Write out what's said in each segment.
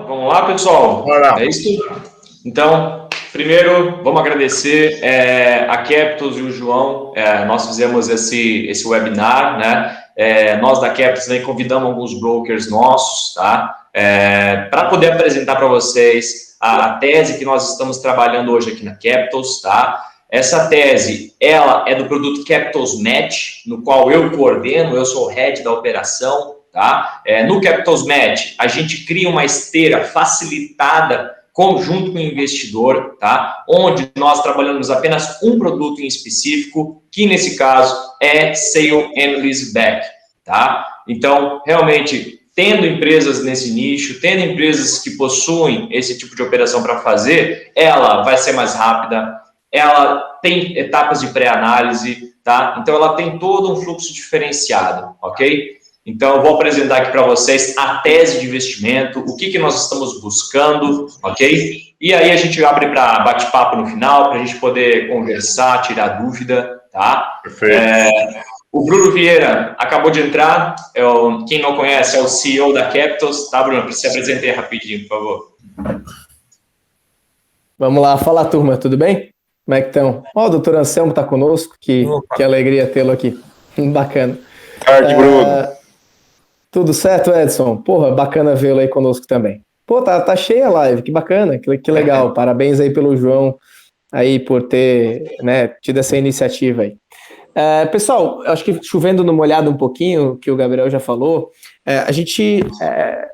Vamos lá, pessoal? É isso? Então, primeiro, vamos agradecer a Capitos e o João. Nós fizemos esse webinar, né? Nós da Capitos também convidamos alguns brokers nossos, tá? Para poder apresentar para vocês a tese que nós estamos trabalhando hoje aqui na Capitos, tá? Essa tese, ela é do produto Capitos Match, no qual eu coordeno, eu sou o head da operação, tá? No Capitos Match, a gente cria uma esteira facilitada junto com o investidor, tá? Onde nós trabalhamos apenas um produto em específico, que nesse caso é Sale and Leaseback, tá? Então, realmente, tendo empresas nesse nicho, tendo empresas que possuem esse tipo de operação para fazer, ela vai ser mais rápida, ela tem etapas de pré-análise, tá? Então, ela tem todo um fluxo diferenciado, ok? Então, eu vou apresentar aqui para vocês a tese de investimento, o que nós estamos buscando, ok? E aí a gente abre para bate-papo no final, para a gente poder conversar, tirar dúvida, tá? Perfeito. O Bruno Vieira acabou de entrar, quem não conhece é o CEO da Capitos, tá, Bruno? Se apresente aí rapidinho, por favor. Vamos lá, fala turma, tudo bem? Como é que estão? O doutor Anselmo está conosco, que alegria tê-lo aqui, bacana. Tarde, Bruno. Tudo certo, Edson? Porra, bacana vê-lo aí conosco também. Pô, tá cheia a live, que bacana, que legal. Parabéns aí pelo João, aí por ter, né, tido essa iniciativa aí. Pessoal, acho que chovendo no molhado um pouquinho, que o Gabriel já falou,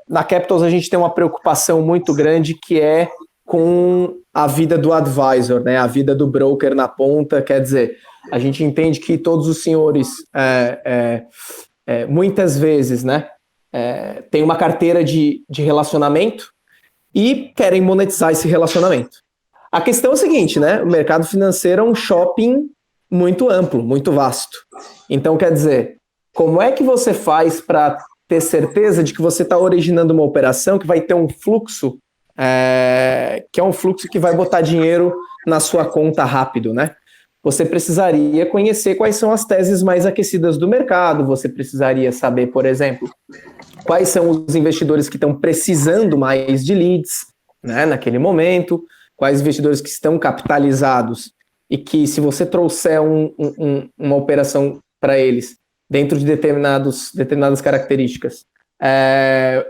na Capitos a gente tem uma preocupação muito grande que é com a vida do advisor, né, a vida do broker na ponta, quer dizer, a gente entende que todos os senhores muitas vezes, né, tem uma carteira de relacionamento e querem monetizar esse relacionamento. A questão é a seguinte, né, o mercado financeiro é um shopping muito amplo, muito vasto. Então, quer dizer, como é que você faz para ter certeza de que você está originando uma operação que vai ter um fluxo, que é um fluxo que vai botar dinheiro na sua conta rápido, né? Você precisaria conhecer quais são as teses mais aquecidas do mercado, você precisaria saber, por exemplo, quais são os investidores que estão precisando mais de leads, né, naquele momento, quais investidores que estão capitalizados e que, se você trouxer uma operação para eles dentro de determinadas características,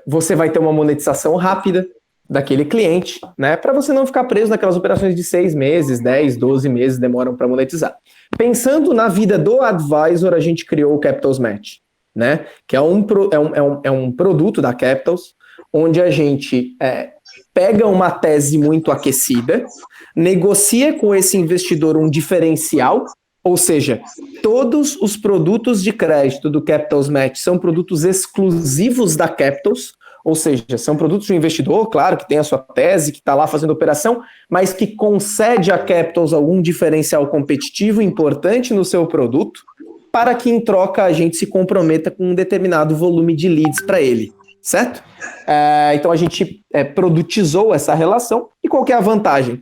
você vai ter uma monetização rápida daquele cliente, né, para você não ficar preso naquelas operações de 6 meses, 10, 12 meses demoram para monetizar. Pensando na vida do advisor, a gente criou o Capitos Match, né, que é um produto da Capitos, onde a gente pega uma tese muito aquecida, negocia com esse investidor um diferencial, ou seja, todos os produtos de crédito do Capitos Match são produtos exclusivos da Capitos, ou seja, são produtos de um investidor, claro, que tem a sua tese, que está lá fazendo operação, mas que concede à Capitos algum diferencial competitivo importante no seu produto, para que em troca a gente se comprometa com um determinado volume de leads para ele, certo? Então a gente produtizou essa relação, e qual que é a vantagem? O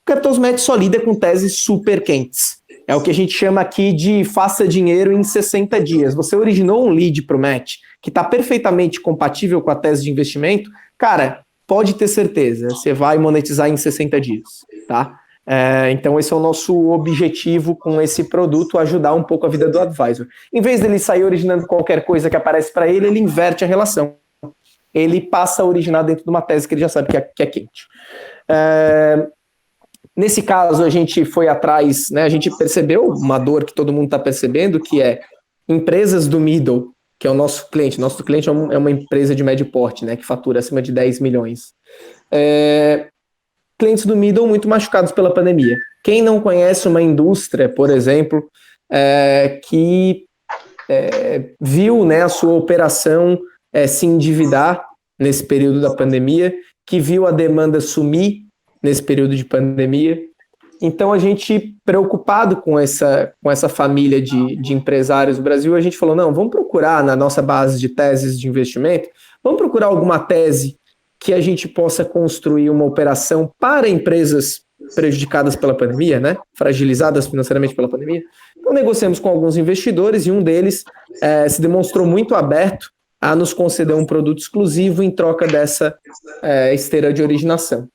Capitos Match só lida com teses super quentes. É o que a gente chama aqui de faça dinheiro em 60 dias. Você originou um lead para o Match que está perfeitamente compatível com a tese de investimento, cara, pode ter certeza, você vai monetizar em 60 dias, tá? Então esse é o nosso objetivo com esse produto, ajudar um pouco a vida do advisor. Em vez dele sair originando qualquer coisa que aparece para ele, ele inverte a relação. Ele passa a originar dentro de uma tese que ele já sabe que é quente. Nesse caso, a gente foi atrás, né, a gente percebeu uma dor que todo mundo está percebendo, que é empresas do middle, que é o nosso cliente. Nosso cliente é uma empresa de médio porte, né, que fatura acima de 10 milhões. Clientes do middle muito machucados pela pandemia. Quem não conhece uma indústria, por exemplo, que viu, né, a sua operação se endividar nesse período da pandemia, que viu a demanda sumir nesse período de pandemia. Então, a gente, preocupado com essa família de empresários do Brasil, a gente falou, não, vamos procurar na nossa base de teses de investimento, vamos procurar alguma tese que a gente possa construir uma operação para empresas prejudicadas pela pandemia, né, fragilizadas financeiramente pela pandemia. Então, negociamos com alguns investidores e um deles se demonstrou muito aberto a nos conceder um produto exclusivo em troca dessa esteira de originação.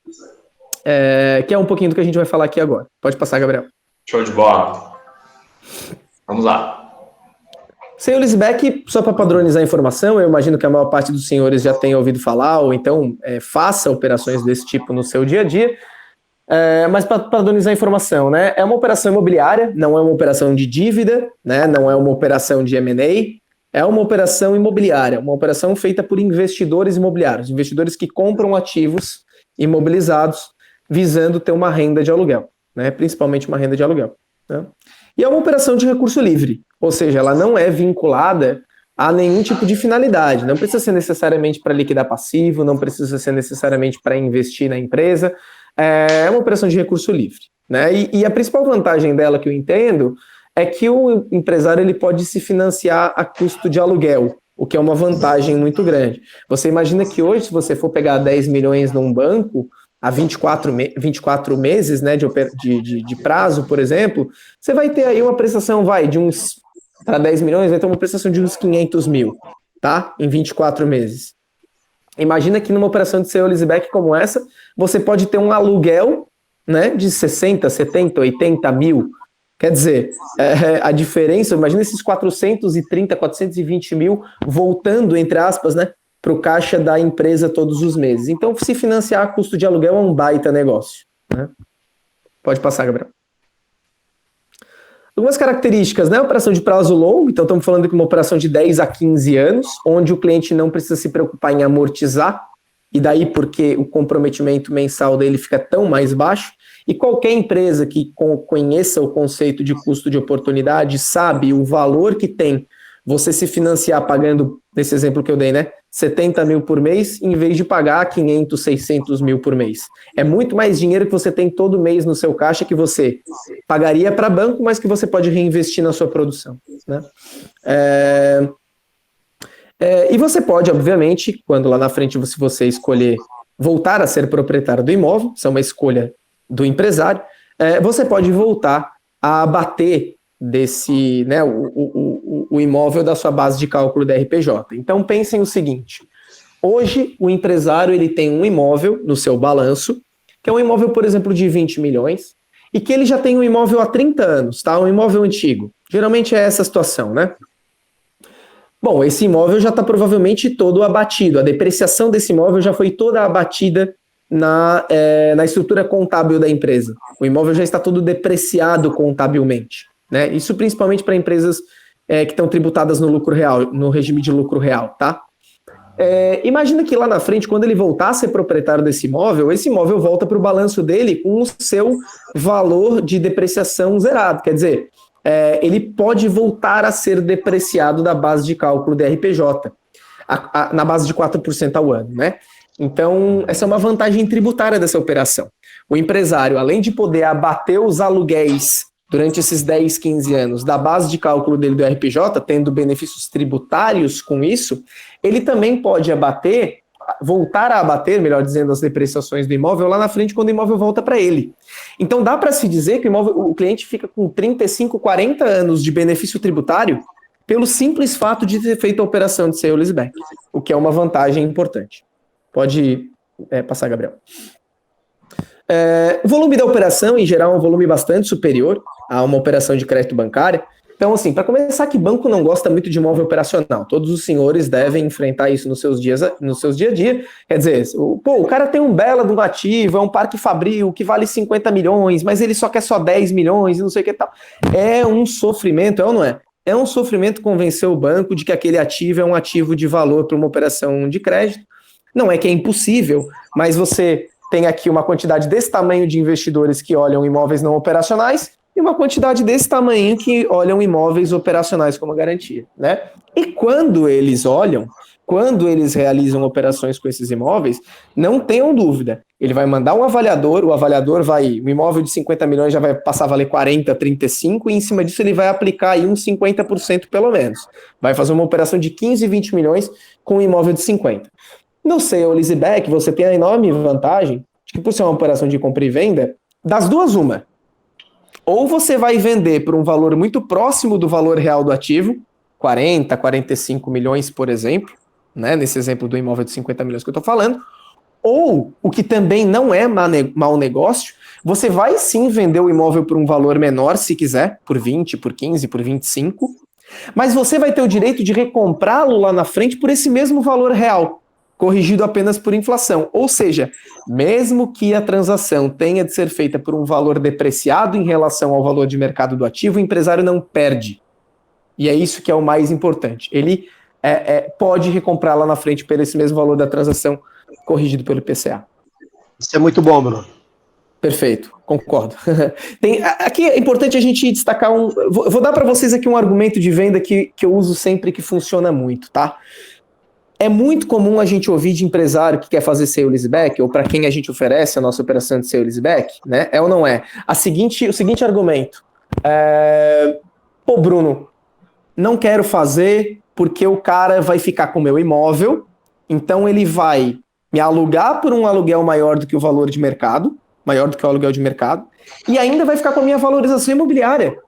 Que é um pouquinho do que a gente vai falar aqui agora. Pode passar, Gabriel. Show de bola. Vamos lá. Sale leaseback, só para padronizar a informação, eu imagino que a maior parte dos senhores já tenha ouvido falar, ou então faça operações desse tipo no seu dia a dia. Mas para padronizar a informação, né? É uma operação imobiliária, não é uma operação de dívida, né? Não é uma operação de M&A, é uma operação imobiliária, uma operação feita por investidores imobiliários, investidores que compram ativos imobilizados visando ter uma renda de aluguel, né? Principalmente uma renda de aluguel, né? E é uma operação de recurso livre, ou seja, ela não é vinculada a nenhum tipo de finalidade, não precisa ser necessariamente para liquidar passivo, não precisa ser necessariamente para investir na empresa, é uma operação de recurso livre, né? E a principal vantagem dela que eu entendo é que o empresário ele pode se financiar a custo de aluguel, o que é uma vantagem muito grande. Você imagina que hoje, se você for pegar 10 milhões num banco, a 24 meses, né, de prazo, por exemplo, você vai ter aí uma prestação, de uns, para 10 milhões, vai ter uma prestação de uns 500 mil, tá? Em 24 meses. Imagina que numa operação de sale leaseback como essa, você pode ter um aluguel, né, de 60, 70, 80 mil. Quer dizer, a diferença, imagina esses 430, 420 mil voltando, entre aspas, né, para o caixa da empresa todos os meses. Então, se financiar a custo de aluguel é um baita negócio, né? Pode passar, Gabriel. Algumas características, né? Operação de prazo longo, então estamos falando de uma operação de 10 a 15 anos, onde o cliente não precisa se preocupar em amortizar, e daí porque o comprometimento mensal dele fica tão mais baixo, e qualquer empresa que conheça o conceito de custo de oportunidade sabe o valor que tem você se financiar pagando, nesse exemplo que eu dei, né, 70 mil por mês, em vez de pagar 500, 600 mil por mês. É muito mais dinheiro que você tem todo mês no seu caixa que você pagaria para banco, mas que você pode reinvestir na sua produção, né? E você pode, obviamente, quando lá na frente se você escolher voltar a ser proprietário do imóvel, isso é uma escolha do empresário, você pode voltar a abater desse, né, o imóvel da sua base de cálculo da RPJ. Então pensem o seguinte: hoje o empresário ele tem um imóvel no seu balanço, que é um imóvel, por exemplo, de 20 milhões, e que ele já tem um imóvel há 30 anos, tá? Um imóvel antigo. Geralmente é essa a situação, né? Bom, esse imóvel já está provavelmente todo abatido, a depreciação desse imóvel já foi toda abatida na estrutura contábil da empresa. O imóvel já está todo depreciado contabilmente, né? Isso principalmente para empresas que estão tributadas no lucro real, no regime de lucro real, tá? Imagina que lá na frente, quando ele voltar a ser proprietário desse imóvel, esse imóvel volta para o balanço dele com o seu valor de depreciação zerado. Quer dizer, ele pode voltar a ser depreciado da base de cálculo da RPJ, na base de 4% ao ano, né? Então, essa é uma vantagem tributária dessa operação. O empresário, além de poder abater os aluguéis durante esses 10, 15 anos da base de cálculo dele do RPJ, tendo benefícios tributários com isso, ele também pode voltar a abater, melhor dizendo, as depreciações do imóvel lá na frente quando o imóvel volta para ele. Então dá para se dizer que o cliente fica com 35, 40 anos de benefício tributário pelo simples fato de ter feito a operação de sale leaseback, o que é uma vantagem importante. Pode passar, Gabriel. O volume da operação, em geral, é um volume bastante superior a uma operação de crédito bancária. Então, assim, para começar, que banco não gosta muito de imóvel operacional? Todos os senhores devem enfrentar isso nos seus dia a dia. Quer dizer, o cara tem um belo de um ativo, é um parque fabril que vale 50 milhões, mas ele só quer 10 milhões e não sei o que tal. É um sofrimento, é ou não é? É um sofrimento convencer o banco de que aquele ativo é um ativo de valor para uma operação de crédito. Não é que é impossível, mas você tem aqui uma quantidade desse tamanho de investidores que olham imóveis não operacionais e uma quantidade desse tamanho que olham imóveis operacionais como garantia, né? E quando eles realizam operações com esses imóveis, não tenham dúvida, ele vai mandar um avaliador, o imóvel de 50 milhões já vai passar a valer 40, 35, e em cima disso ele vai aplicar aí uns 50% pelo menos. Vai fazer uma operação de 15, 20 milhões com um imóvel de 50. No sale leaseback, você tem a enorme vantagem de que, por ser uma operação de compra e venda, das duas uma. Ou você vai vender por um valor muito próximo do valor real do ativo, 40, 45 milhões, por exemplo, né, nesse exemplo do imóvel de 50 milhões que eu estou falando, ou, o que também não é mau negócio, você vai sim vender o imóvel por um valor menor, se quiser, por 20, por 15, por 25, mas você vai ter o direito de recomprá-lo lá na frente por esse mesmo valor real, corrigido apenas por inflação. Ou seja, mesmo que a transação tenha de ser feita por um valor depreciado em relação ao valor de mercado do ativo, o empresário não perde. E é isso que é o mais importante. Ele pode recomprar lá na frente por esse mesmo valor da transação corrigido pelo IPCA. Isso é muito bom, Bruno. Perfeito, concordo. Aqui é importante a gente destacar vou dar para vocês aqui um argumento de venda que eu uso sempre, que funciona muito, tá? É muito comum a gente ouvir de empresário que quer fazer sale leaseback, ou para quem a gente oferece a nossa operação de sale leaseback, né? É ou não é? O seguinte argumento. Pô, Bruno, não quero fazer porque o cara vai ficar com o meu imóvel, então ele vai me alugar por um aluguel maior do que o valor de mercado, maior do que o aluguel de mercado, e ainda vai ficar com a minha valorização imobiliária.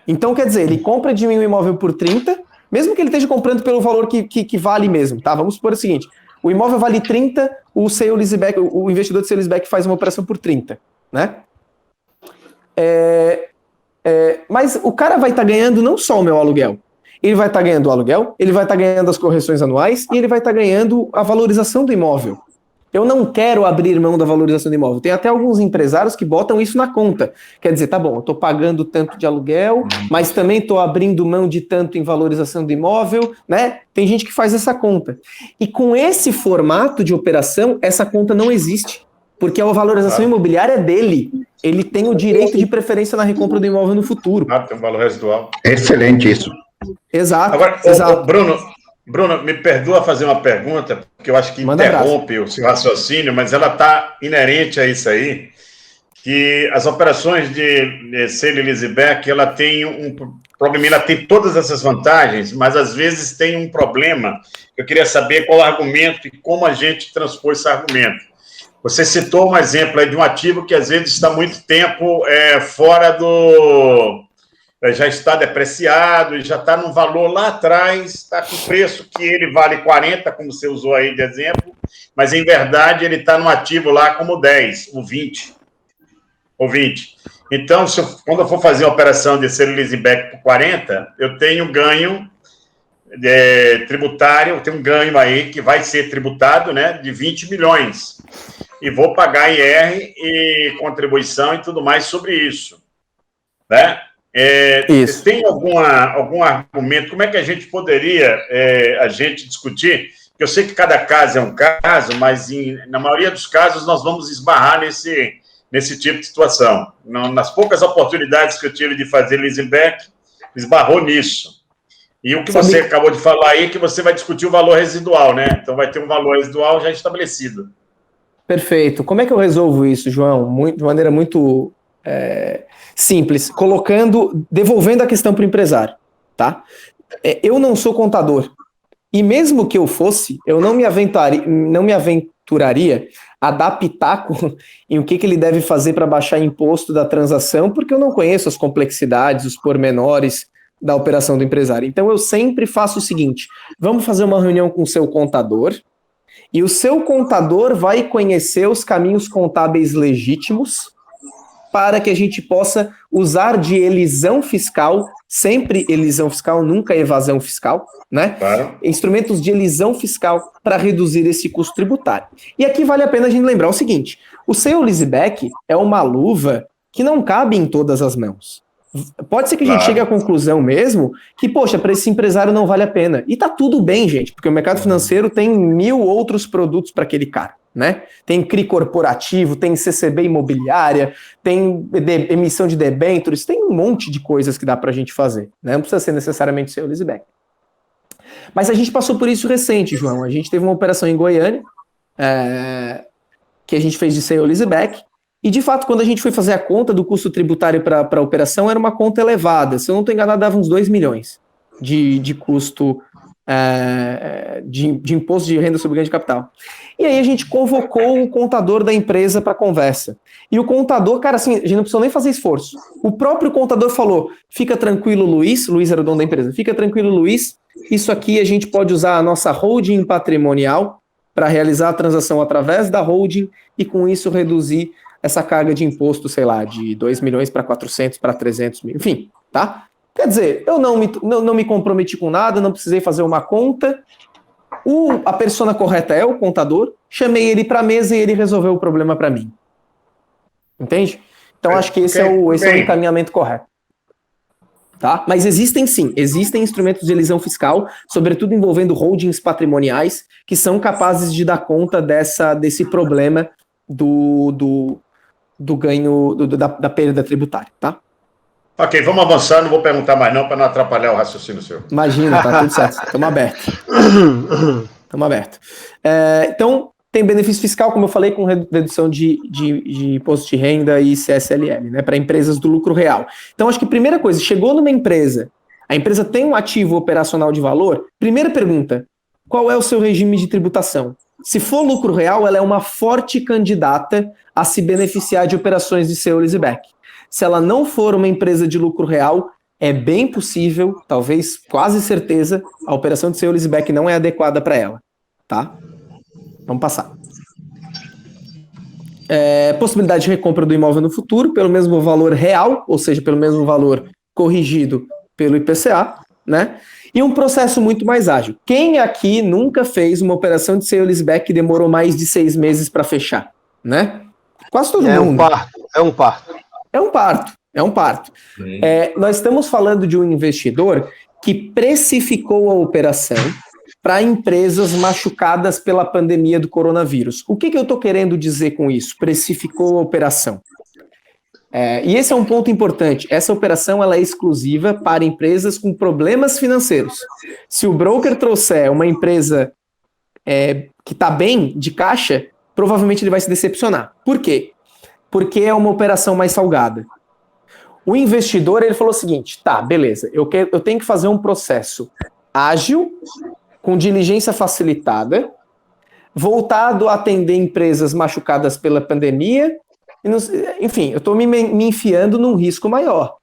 Então, quer dizer, ele compra de mim um imóvel por 30, mesmo que ele esteja comprando pelo valor que vale mesmo, tá? Vamos supor o seguinte, o imóvel vale 30, o investidor de sale leaseback faz uma operação por 30, né? Mas o cara vai estar ganhando não só o meu aluguel, ele vai estar ganhando o aluguel, ele vai estar ganhando as correções anuais e ele vai estar ganhando a valorização do imóvel. Eu não quero abrir mão da valorização do imóvel. Tem até alguns empresários que botam isso na conta. Quer dizer, tá bom, eu estou pagando tanto de aluguel, mas também estou abrindo mão de tanto em valorização do imóvel, né? Tem gente que faz essa conta. E com esse formato de operação, essa conta não existe. Porque a valorização imobiliária é dele. Ele tem o direito de preferência na recompra do imóvel no futuro. Tem um valor residual. Excelente isso. Exato. Agora, exato. Bruno, me perdoa fazer uma pergunta, porque eu acho que interrompe o seu raciocínio, mas ela está inerente a isso aí, que as operações de sale leaseback, ela tem um problema, ela tem todas essas vantagens, mas às vezes tem um problema. Eu queria saber qual o argumento e como a gente transpôs esse argumento. Você citou um exemplo aí de um ativo que às vezes está muito tempo fora do... já está depreciado e já está num valor lá atrás, está com preço que ele vale 40, como você usou aí de exemplo, mas em verdade ele está no ativo lá como 10, ou 20. Então, quando eu for fazer a operação de sale leaseback por 40, eu tenho ganho tributário, eu tenho um ganho aí que vai ser tributado, né, de 20 milhões. E vou pagar IR e contribuição e tudo mais sobre isso, né? Tem algum argumento? Como é que a gente poderia discutir? Eu sei que cada caso é um caso, mas na maioria dos casos nós vamos esbarrar nesse tipo de situação. Nas poucas oportunidades que eu tive de fazer leaseback, esbarrou nisso. E o que você acabou de falar aí é que você vai discutir o valor residual, né? Então vai ter um valor residual já estabelecido. Perfeito. Como é que eu resolvo isso, João? De maneira muito simples, devolvendo a questão para o empresário, tá? Eu não sou contador, e mesmo que eu fosse, eu não me aventuraria a dar pitaco em o que ele deve fazer para baixar imposto da transação, porque eu não conheço as complexidades, os pormenores da operação do empresário. Então eu sempre faço o seguinte, vamos fazer uma reunião com o seu contador, e o seu contador vai conhecer os caminhos contábeis legítimos para que a gente possa usar de elisão fiscal, sempre elisão fiscal, nunca evasão fiscal, né? Claro. Instrumentos de elisão fiscal para reduzir esse custo tributário. E aqui vale a pena a gente lembrar o seguinte, o sale leaseback é uma luva que não cabe em todas as mãos. Pode ser que a gente chegue à conclusão mesmo que, poxa, para esse empresário não vale a pena. E tá tudo bem, gente, porque o mercado financeiro tem 1000 outros produtos para aquele cara, né? Tem CRI corporativo, tem CCB imobiliária, tem emissão de debêntures, tem um monte de coisas que dá para a gente fazer, né? Não precisa ser necessariamente sale leaseback. Mas a gente passou por isso recente, João. A gente teve uma operação em Goiânia que a gente fez de sale leaseback. E, de fato, quando a gente foi fazer a conta do custo tributário para a operação, era uma conta elevada. Se eu não estou enganado, dava uns 2 milhões de custo de imposto de renda sobre ganho de capital. E aí a gente convocou o contador da empresa para conversa. E o contador, cara, assim, a gente não precisou nem fazer esforço. O próprio contador falou, fica tranquilo, Luiz era o dono da empresa, fica tranquilo, Luiz, isso aqui a gente pode usar a nossa holding patrimonial para realizar a transação através da holding e com isso reduzir essa carga de imposto, sei lá, de 2 milhões para 400, para 300 mil, enfim, tá? Quer dizer, eu não me comprometi com nada, não precisei fazer uma conta, a persona correta é o contador, chamei ele para a mesa e ele resolveu o problema para mim. Entende? Então, acho que esse é o encaminhamento correto. Tá? Mas existem instrumentos de elisão fiscal, sobretudo envolvendo holdings patrimoniais, que são capazes de dar conta desse problema do ganho, da perda tributária, tá? Ok, vamos avançar, não vou perguntar mais não, para não atrapalhar o raciocínio seu. Imagina, tá tudo certo, estamos abertos. Então, tem benefício fiscal, como eu falei, com redução de imposto de renda e CSLL, né, para empresas do lucro real. Então, acho que a primeira coisa, chegou numa empresa, a empresa tem um ativo operacional de valor, primeira pergunta, qual é o seu regime de tributação? Se for lucro real, ela é uma forte candidata a se beneficiar de operações de sale leaseback. Se ela não for uma empresa de lucro real, é bem possível, talvez quase certeza, a operação de sale leaseback não é adequada para ela, tá? Vamos passar. Possibilidade de recompra do imóvel no futuro, pelo mesmo valor real, ou seja, pelo mesmo valor corrigido pelo IPCA, né? E um processo muito mais ágil. Quem aqui nunca fez uma operação de sale leaseback que demorou mais de 6 meses para fechar, né? Quase todo mundo. É um parto. Nós estamos falando de um investidor que precificou a operação para empresas machucadas pela pandemia do coronavírus. O que eu estou querendo dizer com isso? Precificou a operação. E esse é um ponto importante. Essa operação ela é exclusiva para empresas com problemas financeiros. Se o broker trouxer uma empresa que está bem de caixa, provavelmente ele vai se decepcionar. Por quê? Porque é uma operação mais salgada. O investidor ele falou o seguinte, tá, beleza, eu tenho que fazer um processo ágil, com diligência facilitada, voltado a atender empresas machucadas pela pandemia, enfim, eu estou me enfiando num risco maior.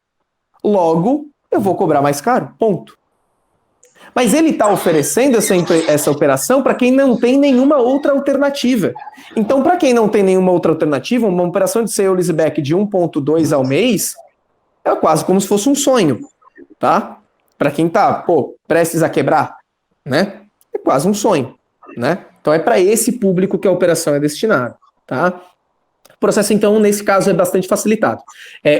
Logo, eu vou cobrar mais caro, ponto. Mas ele está oferecendo essa operação para quem não tem nenhuma outra alternativa. Então, para quem não tem nenhuma outra alternativa, uma operação de sale leaseback de 1,2 ao mês é quase como se fosse um sonho, tá? Para quem está, prestes a quebrar, né? É quase um sonho, né? Então é para esse público que a operação é destinada, tá? O processo, então, nesse caso, é bastante facilitado.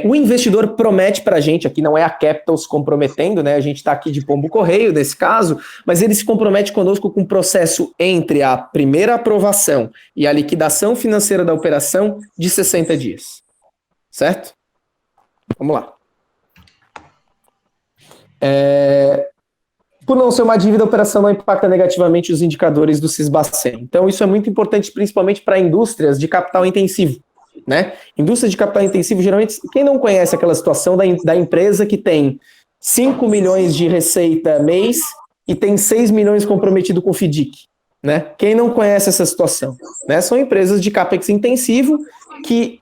O investidor promete para a gente, aqui não é a Capital se comprometendo, né? A gente está aqui de pombo correio nesse caso, mas ele se compromete conosco com um processo entre a primeira aprovação e a liquidação financeira da operação de 60 dias. Certo? Vamos lá. Por não ser uma dívida, a operação não impacta negativamente os indicadores do Sisbacen. Então, isso é muito importante, principalmente para indústrias de capital intensivo, né? Indústria de capital intensivo, geralmente, quem não conhece aquela situação da empresa que tem 5 milhões de receita mês e tem 6 milhões comprometido com o FDIC, né? Quem não conhece essa situação, né? São empresas de capex intensivo que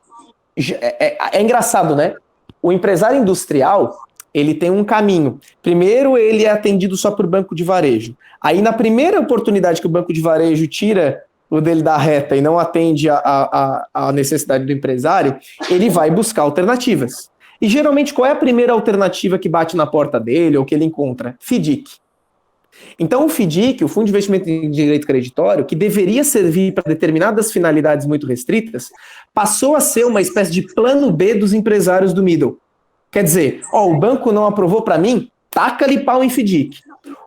é engraçado, né? O empresário industrial, ele tem um caminho. Primeiro, ele é atendido só por banco de varejo. Aí, na primeira oportunidade que o banco de varejo tira o dele da reta e não atende a necessidade do empresário, ele vai buscar alternativas. E, geralmente, qual é a primeira alternativa que bate na porta dele ou que ele encontra? FDIC. Então, o FDIC, o Fundo de Investimento em Direito Creditório, que deveria servir para determinadas finalidades muito restritas, passou a ser uma espécie de plano B dos empresários do middle. Quer dizer, o banco não aprovou para mim, taca-lhe pau em FDIC.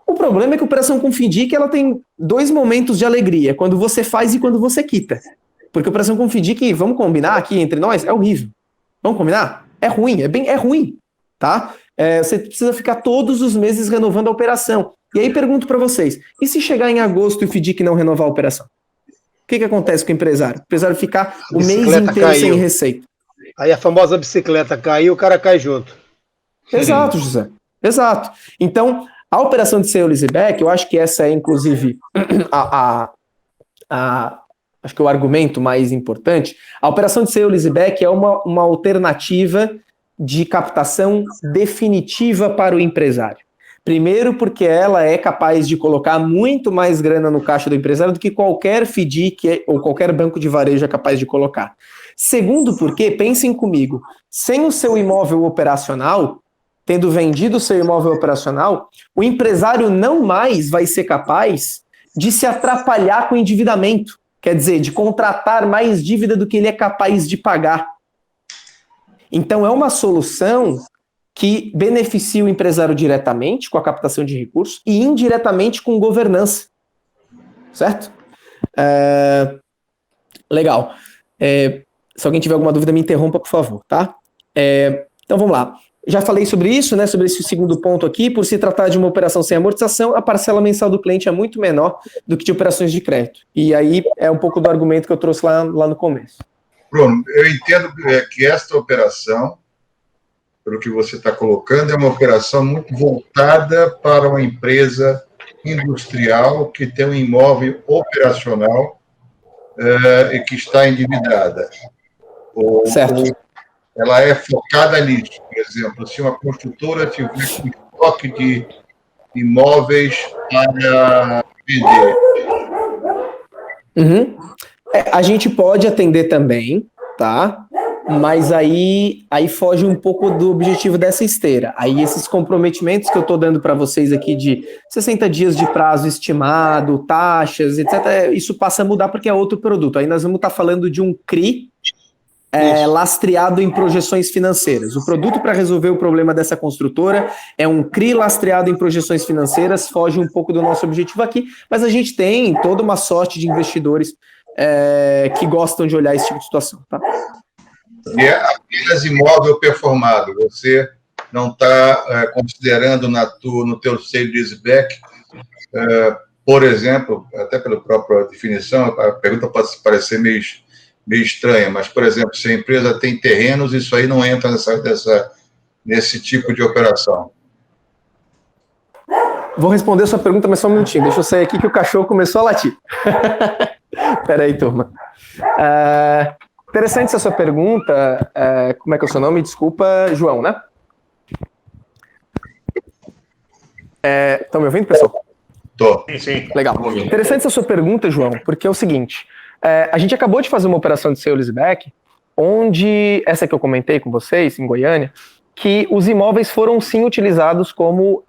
O problema é que a operação com FDIC ela tem 2 momentos de alegria, quando você faz e quando você quita. Porque a operação com FDIC, vamos combinar aqui entre nós, é horrível. Vamos combinar? É ruim, é ruim, tá? Você precisa ficar todos os meses renovando a operação. E aí pergunto para vocês, e se chegar em agosto e o FDIC não renovar a operação? O que acontece com o empresário? O empresário ficar o mês inteiro sem receita. Aí a famosa bicicleta caiu, o cara cai junto. Exato, José. Exato. Então, a operação de sale leaseback, eu acho que essa é, inclusive, acho que o argumento mais importante. A operação de sale leaseback é uma alternativa de captação definitiva para o empresário. Primeiro, porque ela é capaz de colocar muito mais grana no caixa do empresário do que qualquer FDIC ou qualquer banco de varejo é capaz de colocar. Segundo, porque, pensem comigo, sem o seu imóvel operacional, tendo vendido o seu imóvel operacional, o empresário não mais vai ser capaz de se atrapalhar com o endividamento. Quer dizer, de contratar mais dívida do que ele é capaz de pagar. Então, é uma solução que beneficia o empresário diretamente com a captação de recursos e indiretamente com governança. Certo? Legal. Se alguém tiver alguma dúvida, me interrompa, por favor, tá? Então, vamos lá. Já falei sobre isso, né? Sobre esse segundo ponto aqui. Por se tratar de uma operação sem amortização, a parcela mensal do cliente é muito menor do que de operações de crédito. E aí é um pouco do argumento que eu trouxe lá no começo. Bruno, eu entendo que esta operação, pelo que você está colocando, é uma operação muito voltada para uma empresa industrial que tem um imóvel operacional e que está endividada. Certo. Ela é focada nisso. Por exemplo, se uma construtora tiver um estoque de imóveis para vender. Uhum. A gente pode atender também, tá? Mas aí foge um pouco do objetivo dessa esteira. Aí esses comprometimentos que eu estou dando para vocês aqui de 60 dias de prazo estimado, taxas, etc., isso passa a mudar porque é outro produto. Aí nós vamos estar falando de um CRI lastreado em projeções financeiras. O produto para resolver o problema dessa construtora é um CRI lastreado em projeções financeiras, foge um pouco do nosso objetivo aqui, mas a gente tem toda uma sorte de investidores que gostam de olhar esse tipo de situação, tá? E é apenas imóvel performado. Você não está considerando no teu sale leaseback, por exemplo, até pela própria definição, a pergunta pode parecer meio estranha, mas, por exemplo, se a empresa tem terrenos, isso aí não entra nesse tipo de operação. Vou responder a sua pergunta, mas só um minutinho. Deixa eu sair aqui que o cachorro começou a latir. Espera aí, turma. Interessante essa sua pergunta. Como é que é o seu nome? Desculpa, João, né? Estão me ouvindo, pessoal? Tô. Sim. Legal. Interessante essa sua pergunta, João, porque é o seguinte. A gente acabou de fazer uma operação de sale leaseback, onde, essa que eu comentei com vocês, em Goiânia, que os imóveis foram sim utilizados como...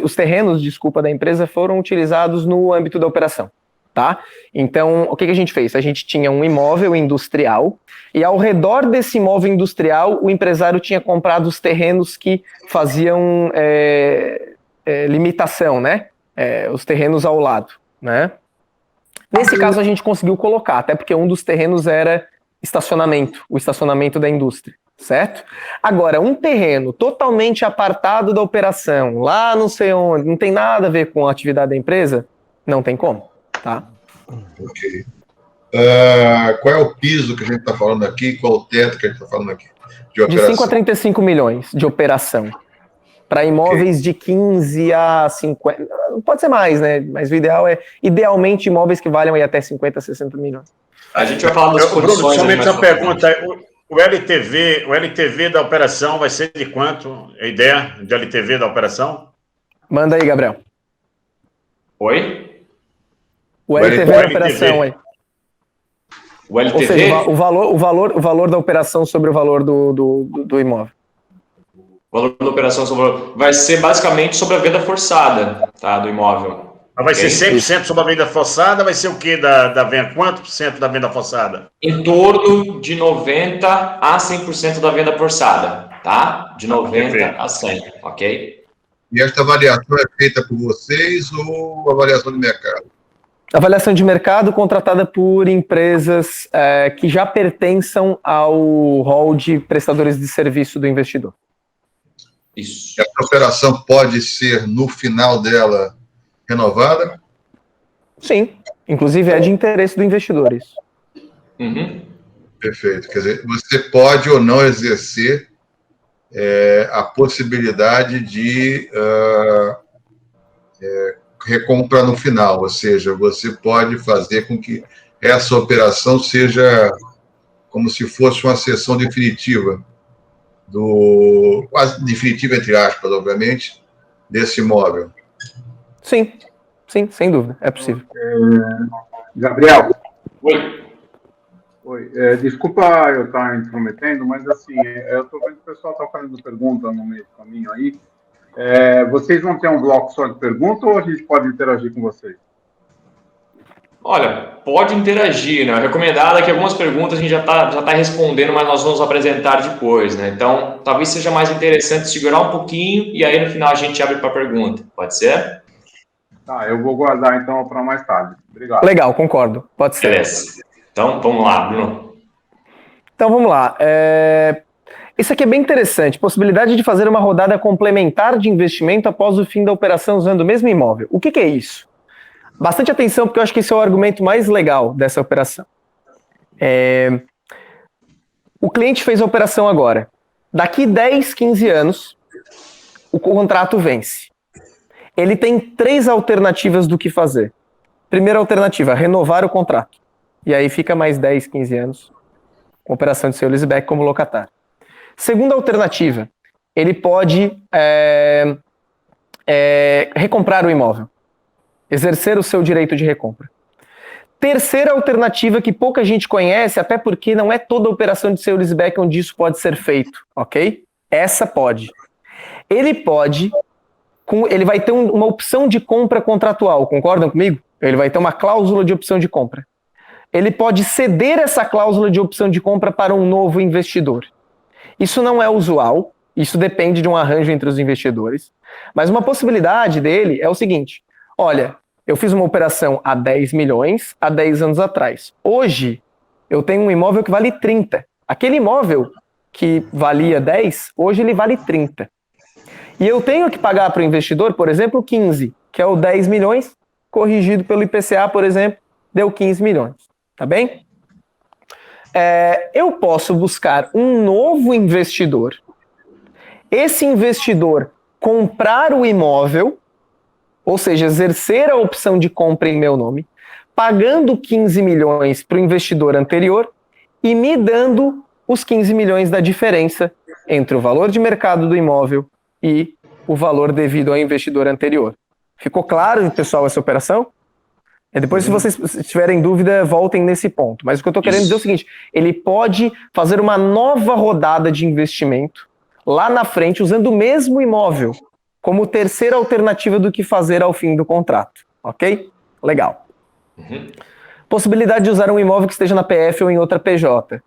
os terrenos, da empresa foram utilizados no âmbito da operação. Tá? Então, o que a gente fez? A gente tinha um imóvel industrial e ao redor desse imóvel industrial o empresário tinha comprado os terrenos que faziam limitação, né? Os terrenos ao lado, né? Nesse caso a gente conseguiu colocar, até porque um dos terrenos era estacionamento, o estacionamento da indústria, certo? Agora, um terreno totalmente apartado da operação, lá não sei onde, não tem nada a ver com a atividade da empresa, não tem como. Tá. Ok. Qual é o piso que a gente está falando aqui? Qual o teto que a gente está falando aqui? De 5 a 35 milhões de operação. Para imóveis de 15 a 50. Pode ser mais, né? Mas o ideal idealmente, imóveis que valham aí até 50 a 60 milhões. A gente vai falar das condições. Bruno, somente uma pergunta. O LTV da operação vai ser de quanto? A ideia de LTV da operação? Manda aí, Gabriel. Oi? O LTV da operação aí. O LTV? Ou seja, o valor da operação sobre o valor do imóvel. O valor da operação vai ser basicamente sobre a venda forçada, tá, do imóvel. Mas vai ser 100% sobre a venda forçada? Vai ser o quê da venda? Quanto por cento da venda forçada? Em torno de 90% a 100% da venda forçada, tá? De 90% a 100%, ok? E esta avaliação é feita por vocês ou avaliação de mercado? Avaliação de mercado contratada por empresas que já pertençam ao rol de prestadores de serviço do investidor. Isso. Essa operação pode ser, no final dela, renovada? Sim, inclusive é de interesse do investidor isso. Uhum. Perfeito. Quer dizer, você pode ou não exercer a possibilidade de recompra no final, ou seja, você pode fazer com que essa operação seja como se fosse uma cessão definitiva, quase definitiva entre aspas, obviamente, desse imóvel? Sim, sem dúvida, é possível. Gabriel. Oi. Oi. Desculpa eu estar intrometendo, mas assim, eu estou vendo que o pessoal está fazendo pergunta no meio do caminho aí. Vocês vão ter um bloco só de pergunta ou a gente pode interagir com vocês? Olha, pode interagir, né? Recomendado é que algumas perguntas a gente já tá respondendo, mas nós vamos apresentar depois, né? Então, talvez seja mais interessante segurar um pouquinho e aí no final a gente abre para pergunta. Pode ser? Tá, eu vou guardar então para mais tarde. Obrigado. Legal, concordo. Pode ser. Beleza. Então, vamos lá, Bruno. Então, vamos lá. Isso aqui é bem interessante. Possibilidade de fazer uma rodada complementar de investimento após o fim da operação usando o mesmo imóvel. O que é isso? Bastante atenção, porque eu acho que esse é o argumento mais legal dessa operação. O cliente fez a operação agora. Daqui 10, 15 anos, o contrato vence. Ele tem 3 alternativas do que fazer. Primeira alternativa, renovar o contrato. E aí fica mais 10, 15 anos com operação de sale leaseback como locatário. Segunda alternativa, ele pode recomprar o imóvel. Exercer o seu direito de recompra. Terceira alternativa que pouca gente conhece, até porque não é toda operação de sale leaseback onde isso pode ser feito, ok? Essa pode. Ele vai ter uma opção de compra contratual, concordam comigo? Ele vai ter uma cláusula de opção de compra. Ele pode ceder essa cláusula de opção de compra para um novo investidor. Isso não é usual, isso depende de um arranjo entre os investidores, mas uma possibilidade dele é o seguinte: olha, eu fiz uma operação a 10 milhões há 10 anos atrás. Hoje, eu tenho um imóvel que vale 30. Aquele imóvel que valia 10, hoje ele vale 30. E eu tenho que pagar para o investidor, por exemplo, 15, que é o 10 milhões, corrigido pelo IPCA, por exemplo, deu 15 milhões. Tá bem? Eu posso buscar um novo investidor. Esse investidor comprar o imóvel, ou seja, exercer a opção de compra em meu nome, pagando 15 milhões para o investidor anterior e me dando os 15 milhões da diferença entre o valor de mercado do imóvel e o valor devido ao investidor anterior. Ficou claro, pessoal, essa operação? Depois, se vocês tiverem dúvida, voltem nesse ponto. Mas o que eu estou querendo dizer é o seguinte: ele pode fazer uma nova rodada de investimento lá na frente, usando o mesmo imóvel, como terceira alternativa do que fazer ao fim do contrato. Ok? Legal. Possibilidade de usar um imóvel que esteja na PF ou em outra PJ.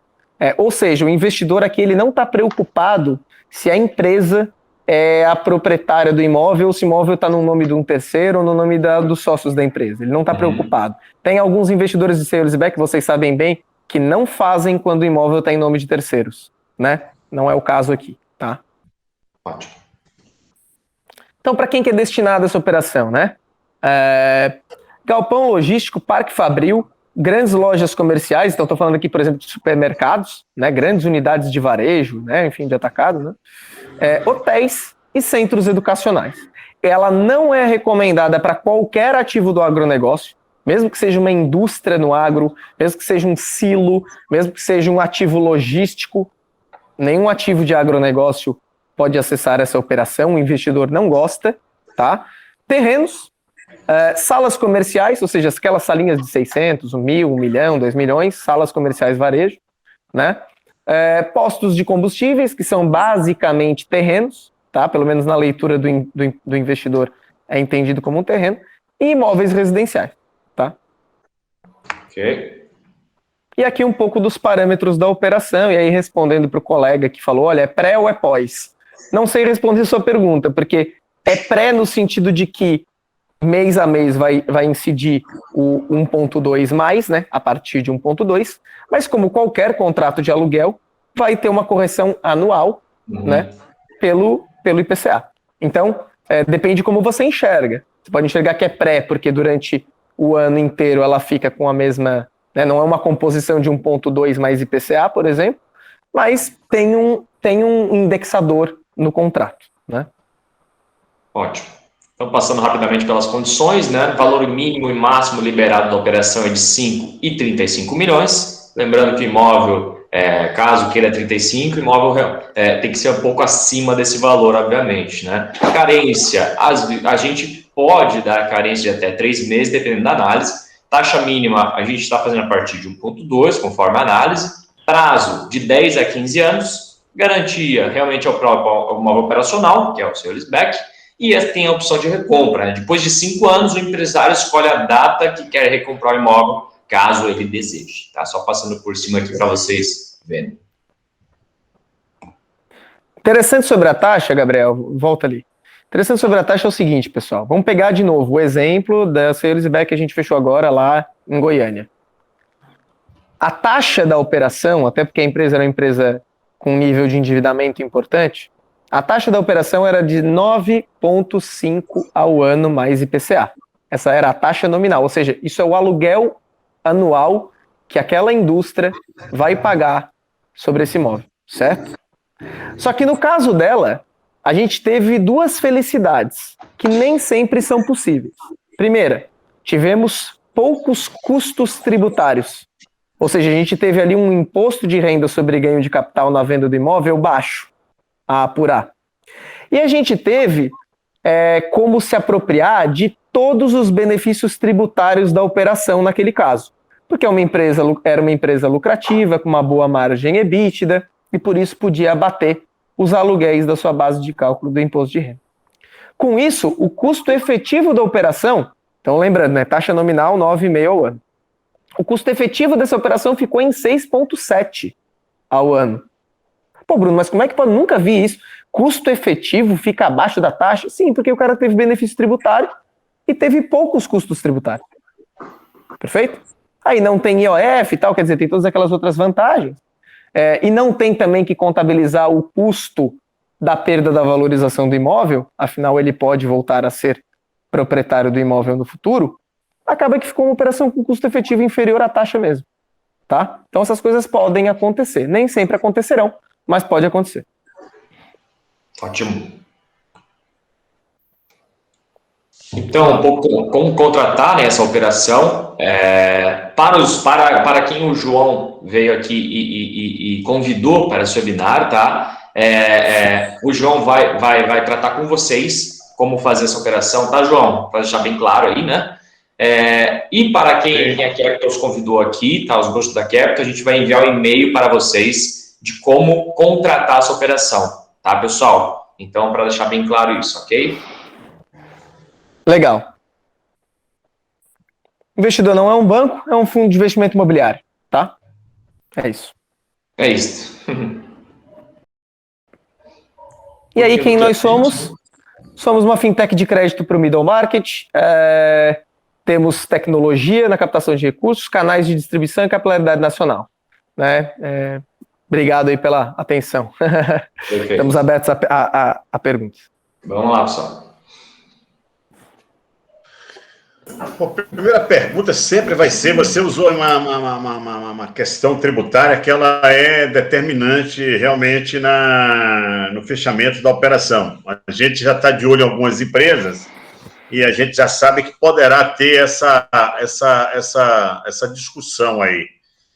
Ou seja, o investidor aqui ele não está preocupado se a empresa é a proprietária do imóvel ou se o imóvel está no nome de um terceiro ou no nome dos sócios da empresa. Ele não está preocupado. Tem alguns investidores de sale leaseback, vocês sabem bem, que não fazem quando o imóvel está em nome de terceiros, né? Não é o caso aqui, tá? Ótimo. Então, para quem que é destinada essa operação, né? Galpão logístico, parque fabril, grandes lojas comerciais, então estou falando aqui, por exemplo, de supermercados, né? Grandes unidades de varejo, né? Enfim, de atacado, né? Hotéis e centros educacionais. Ela não é recomendada para qualquer ativo do agronegócio, mesmo que seja uma indústria no agro, mesmo que seja um silo, mesmo que seja um ativo logístico. Nenhum ativo de agronegócio pode acessar essa operação, o investidor não gosta, tá? Terrenos, salas comerciais, ou seja, aquelas salinhas de 600, 1.000, 1 milhão, 2 milhões, salas comerciais varejo, né? Postos de combustíveis, que são basicamente terrenos, tá? Pelo menos na leitura do investidor é entendido como um terreno, e imóveis residenciais, tá? Ok. E aqui um pouco dos parâmetros da operação, e aí respondendo para o colega que falou, olha, é pré ou é pós? Não sei responder sua pergunta, porque é pré no sentido de que mês a mês vai incidir o 1.2 mais, né, a partir de 1.2, mas como qualquer contrato de aluguel, vai ter uma correção anual, né, pelo IPCA. Então, depende de como você enxerga. Você pode enxergar que é pré, porque durante o ano inteiro ela fica com a mesma, né, não é uma composição de 1.2 mais IPCA, por exemplo, mas tem um indexador no contrato, né? Ótimo. Então, passando rapidamente pelas condições, né? Valor mínimo e máximo liberado da operação é de 5 e 35 milhões. Lembrando que o imóvel Caso queira 35, imóvel tem que ser um pouco acima desse valor, obviamente, né? Carência, a gente pode dar carência de até 3 meses, dependendo da análise. Taxa mínima, a gente está fazendo a partir de 1,2, conforme a análise. Prazo de 10 a 15 anos. Garantia, realmente é o próprio imóvel operacional, que é o seu leaseback. E tem a opção de recompra, né? Depois de 5 anos, o empresário escolhe a data que quer recomprar o imóvel, caso ele deseje, tá? Só passando por cima aqui para vocês verem. Interessante sobre a taxa, Gabriel, volta ali. Interessante sobre a taxa é o seguinte, pessoal. Vamos pegar de novo o exemplo da sale-leaseback que a gente fechou agora lá em Goiânia. A taxa da operação, até porque a empresa era uma empresa com um nível de endividamento importante, a taxa da operação era de 9,5 ao ano mais IPCA. Essa era a taxa nominal, ou seja, isso é o aluguel anual que aquela indústria vai pagar sobre esse imóvel, certo? Só que no caso dela, a gente teve 2 felicidades que nem sempre são possíveis. Primeira, tivemos poucos custos tributários, ou seja, a gente teve ali um imposto de renda sobre ganho de capital na venda do imóvel baixo a apurar. E a gente teve como se apropriar de todos os benefícios tributários da operação naquele caso. Porque era uma empresa lucrativa, com uma boa margem EBITDA, e por isso podia abater os aluguéis da sua base de cálculo do imposto de renda. Com isso, o custo efetivo da operação, então lembrando, né, taxa nominal 9,5 ao ano. O custo efetivo dessa operação ficou em 6,7 ao ano. Pô, Bruno, mas como é que pode? Nunca vi isso. Custo efetivo fica abaixo da taxa? Sim, porque o cara teve benefício tributário e teve poucos custos tributários. Perfeito? Aí não tem IOF e tal, quer dizer, tem todas aquelas outras vantagens. E não tem também que contabilizar o custo da perda da valorização do imóvel, afinal ele pode voltar a ser proprietário do imóvel no futuro, acaba que ficou uma operação com custo efetivo inferior à taxa mesmo. Tá? Então essas coisas podem acontecer. Nem sempre acontecerão, mas pode acontecer. Ótimo. Então, como contratar, né, essa operação? Para quem o João veio aqui e convidou para esse webinar, tá? O João vai tratar com vocês como fazer essa operação, tá, João? Para deixar bem claro aí, né? E para quem a Capital convidou aqui, tá? Os gostos da Capital, a gente vai enviar um e-mail para vocês de como contratar essa operação, tá, pessoal? Então, para deixar bem claro isso, ok? Legal. Investidor não é um banco, é um fundo de investimento imobiliário, tá? É isso. É isso. E aí, quem nós somos? Somos uma fintech de crédito para o middle market, temos tecnologia na captação de recursos, canais de distribuição e capilaridade nacional. Né? Obrigado aí pela atenção. Estamos abertos a perguntas. Vamos lá, pessoal. A primeira pergunta sempre vai ser, você usou uma questão tributária que ela é determinante realmente no fechamento da operação. A gente já está de olho em algumas empresas e a gente já sabe que poderá ter essa discussão aí.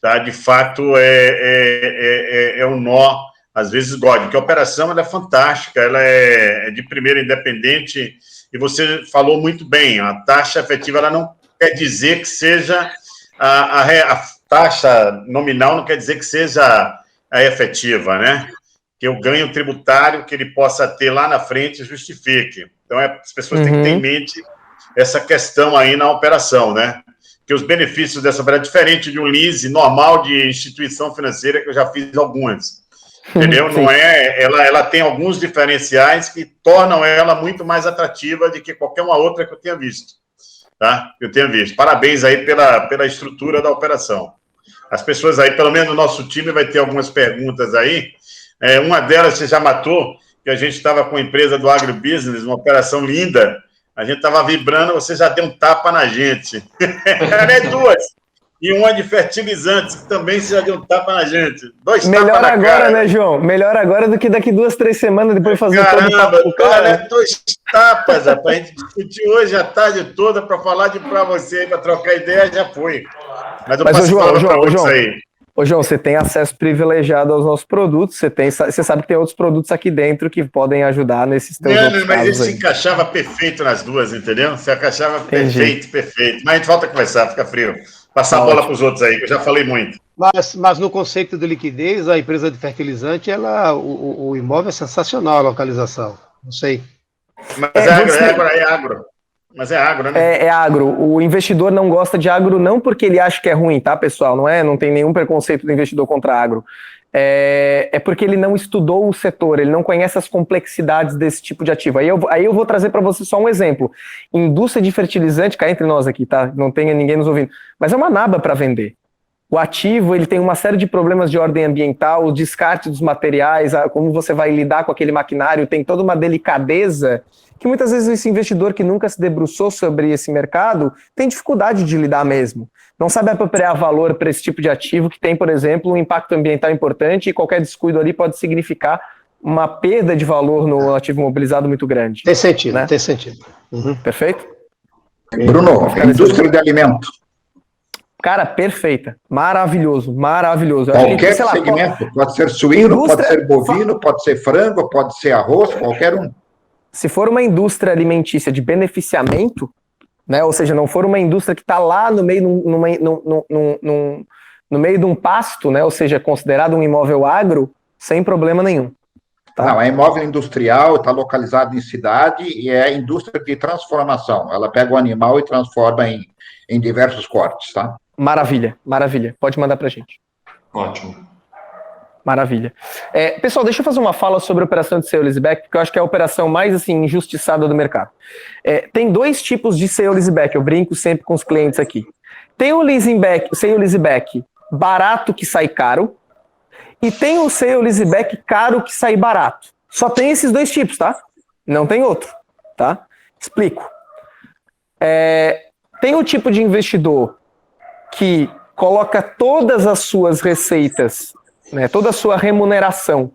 Tá? De fato, é um nó, às vezes, God, que a operação ela é fantástica, ela é de primeira independente. E você falou muito bem, a taxa efetiva ela não quer dizer que seja a taxa nominal, não quer dizer que seja a efetiva, né? Que o ganho tributário que ele possa ter lá na frente justifique. Então, as pessoas têm que ter em mente essa questão aí na operação, né? Que os benefícios dessa operação é diferente de um lease normal de instituição financeira, que eu já fiz algumas. Entendeu? Não ela tem alguns diferenciais que tornam ela muito mais atrativa do que qualquer uma outra que eu tenha visto. Tá? Parabéns aí pela estrutura da operação. As pessoas aí, pelo menos o nosso time vai ter algumas perguntas aí. Uma delas você já matou, que a gente estava com a empresa do agribusiness, uma operação linda. A gente estava vibrando, você já deu um tapa na gente. Duas. E uma de fertilizantes, que também se já deu um tapa na gente. 2 melhor tapas na agora, cara. Né, João? Melhor agora do que daqui 2, 3 semanas, depois fazer todo o tapa pro cara. 2 tapas, rapaz. A gente discutiu hoje a tarde toda para falar para você, para trocar ideia, já foi. Mas eu passo João, aí. Ô, João, você tem acesso privilegiado aos nossos produtos, você sabe que tem outros produtos aqui dentro que podem ajudar nesses teus outros Mas casos ele aí. se encaixava perfeito nas duas, entendeu? Se encaixava Entendi. perfeito. Mas a gente volta a conversar, fica frio. Passar a bola para os outros aí, que eu já falei muito. Mas no conceito de liquidez, a empresa de fertilizante, o imóvel é sensacional a localização. Não sei. Mas é agro. Mas é agro, né? É agro. O investidor não gosta de agro não porque ele acha que é ruim, tá, pessoal? Não tem nenhum preconceito do investidor contra agro. É porque ele não estudou o setor, ele não conhece as complexidades desse tipo de ativo. Aí eu vou trazer para você só um exemplo. Indústria de fertilizante, cá entre nós aqui, tá? Não tem ninguém nos ouvindo. Mas é uma naba para vender. O ativo, ele tem uma série de problemas de ordem ambiental, o descarte dos materiais, como você vai lidar com aquele maquinário, tem toda uma delicadeza que muitas vezes esse investidor que nunca se debruçou sobre esse mercado tem dificuldade de lidar mesmo. Não sabe apropriar valor para esse tipo de ativo que tem, por exemplo, um impacto ambiental importante e qualquer descuido ali pode significar uma perda de valor no ativo mobilizado muito grande. Tem sentido, né? Tem sentido. Uhum. Perfeito? Bruno, indústria de alimento. Cara, perfeita. Maravilhoso. Qualquer segmento. Pode ser suíno, pode ser bovino, pode ser frango, pode ser arroz, qualquer um. Se for uma indústria alimentícia de beneficiamento, né, ou seja, não for uma indústria que está lá no meio no meio de um pasto, né, ou seja, considerado um imóvel agro, sem problema nenhum. Tá? Não, é imóvel industrial, está localizado em cidade e é indústria de transformação. Ela pega o animal e transforma em diversos cortes, tá? Maravilha. Pode mandar para a gente. Ótimo. Maravilha. Pessoal, deixa eu fazer uma fala sobre a operação de sale-leaseback, porque eu acho que é a operação mais assim, injustiçada do mercado. Tem dois tipos de sale-leaseback, eu brinco sempre com os clientes aqui. Tem o sale-leaseback barato que sai caro, e tem o sale-leaseback caro que sai barato. Só tem esses dois tipos, tá? Não tem outro, tá? Explico. Tem o tipo de investidor que coloca todas as suas receitas, né, toda a sua remuneração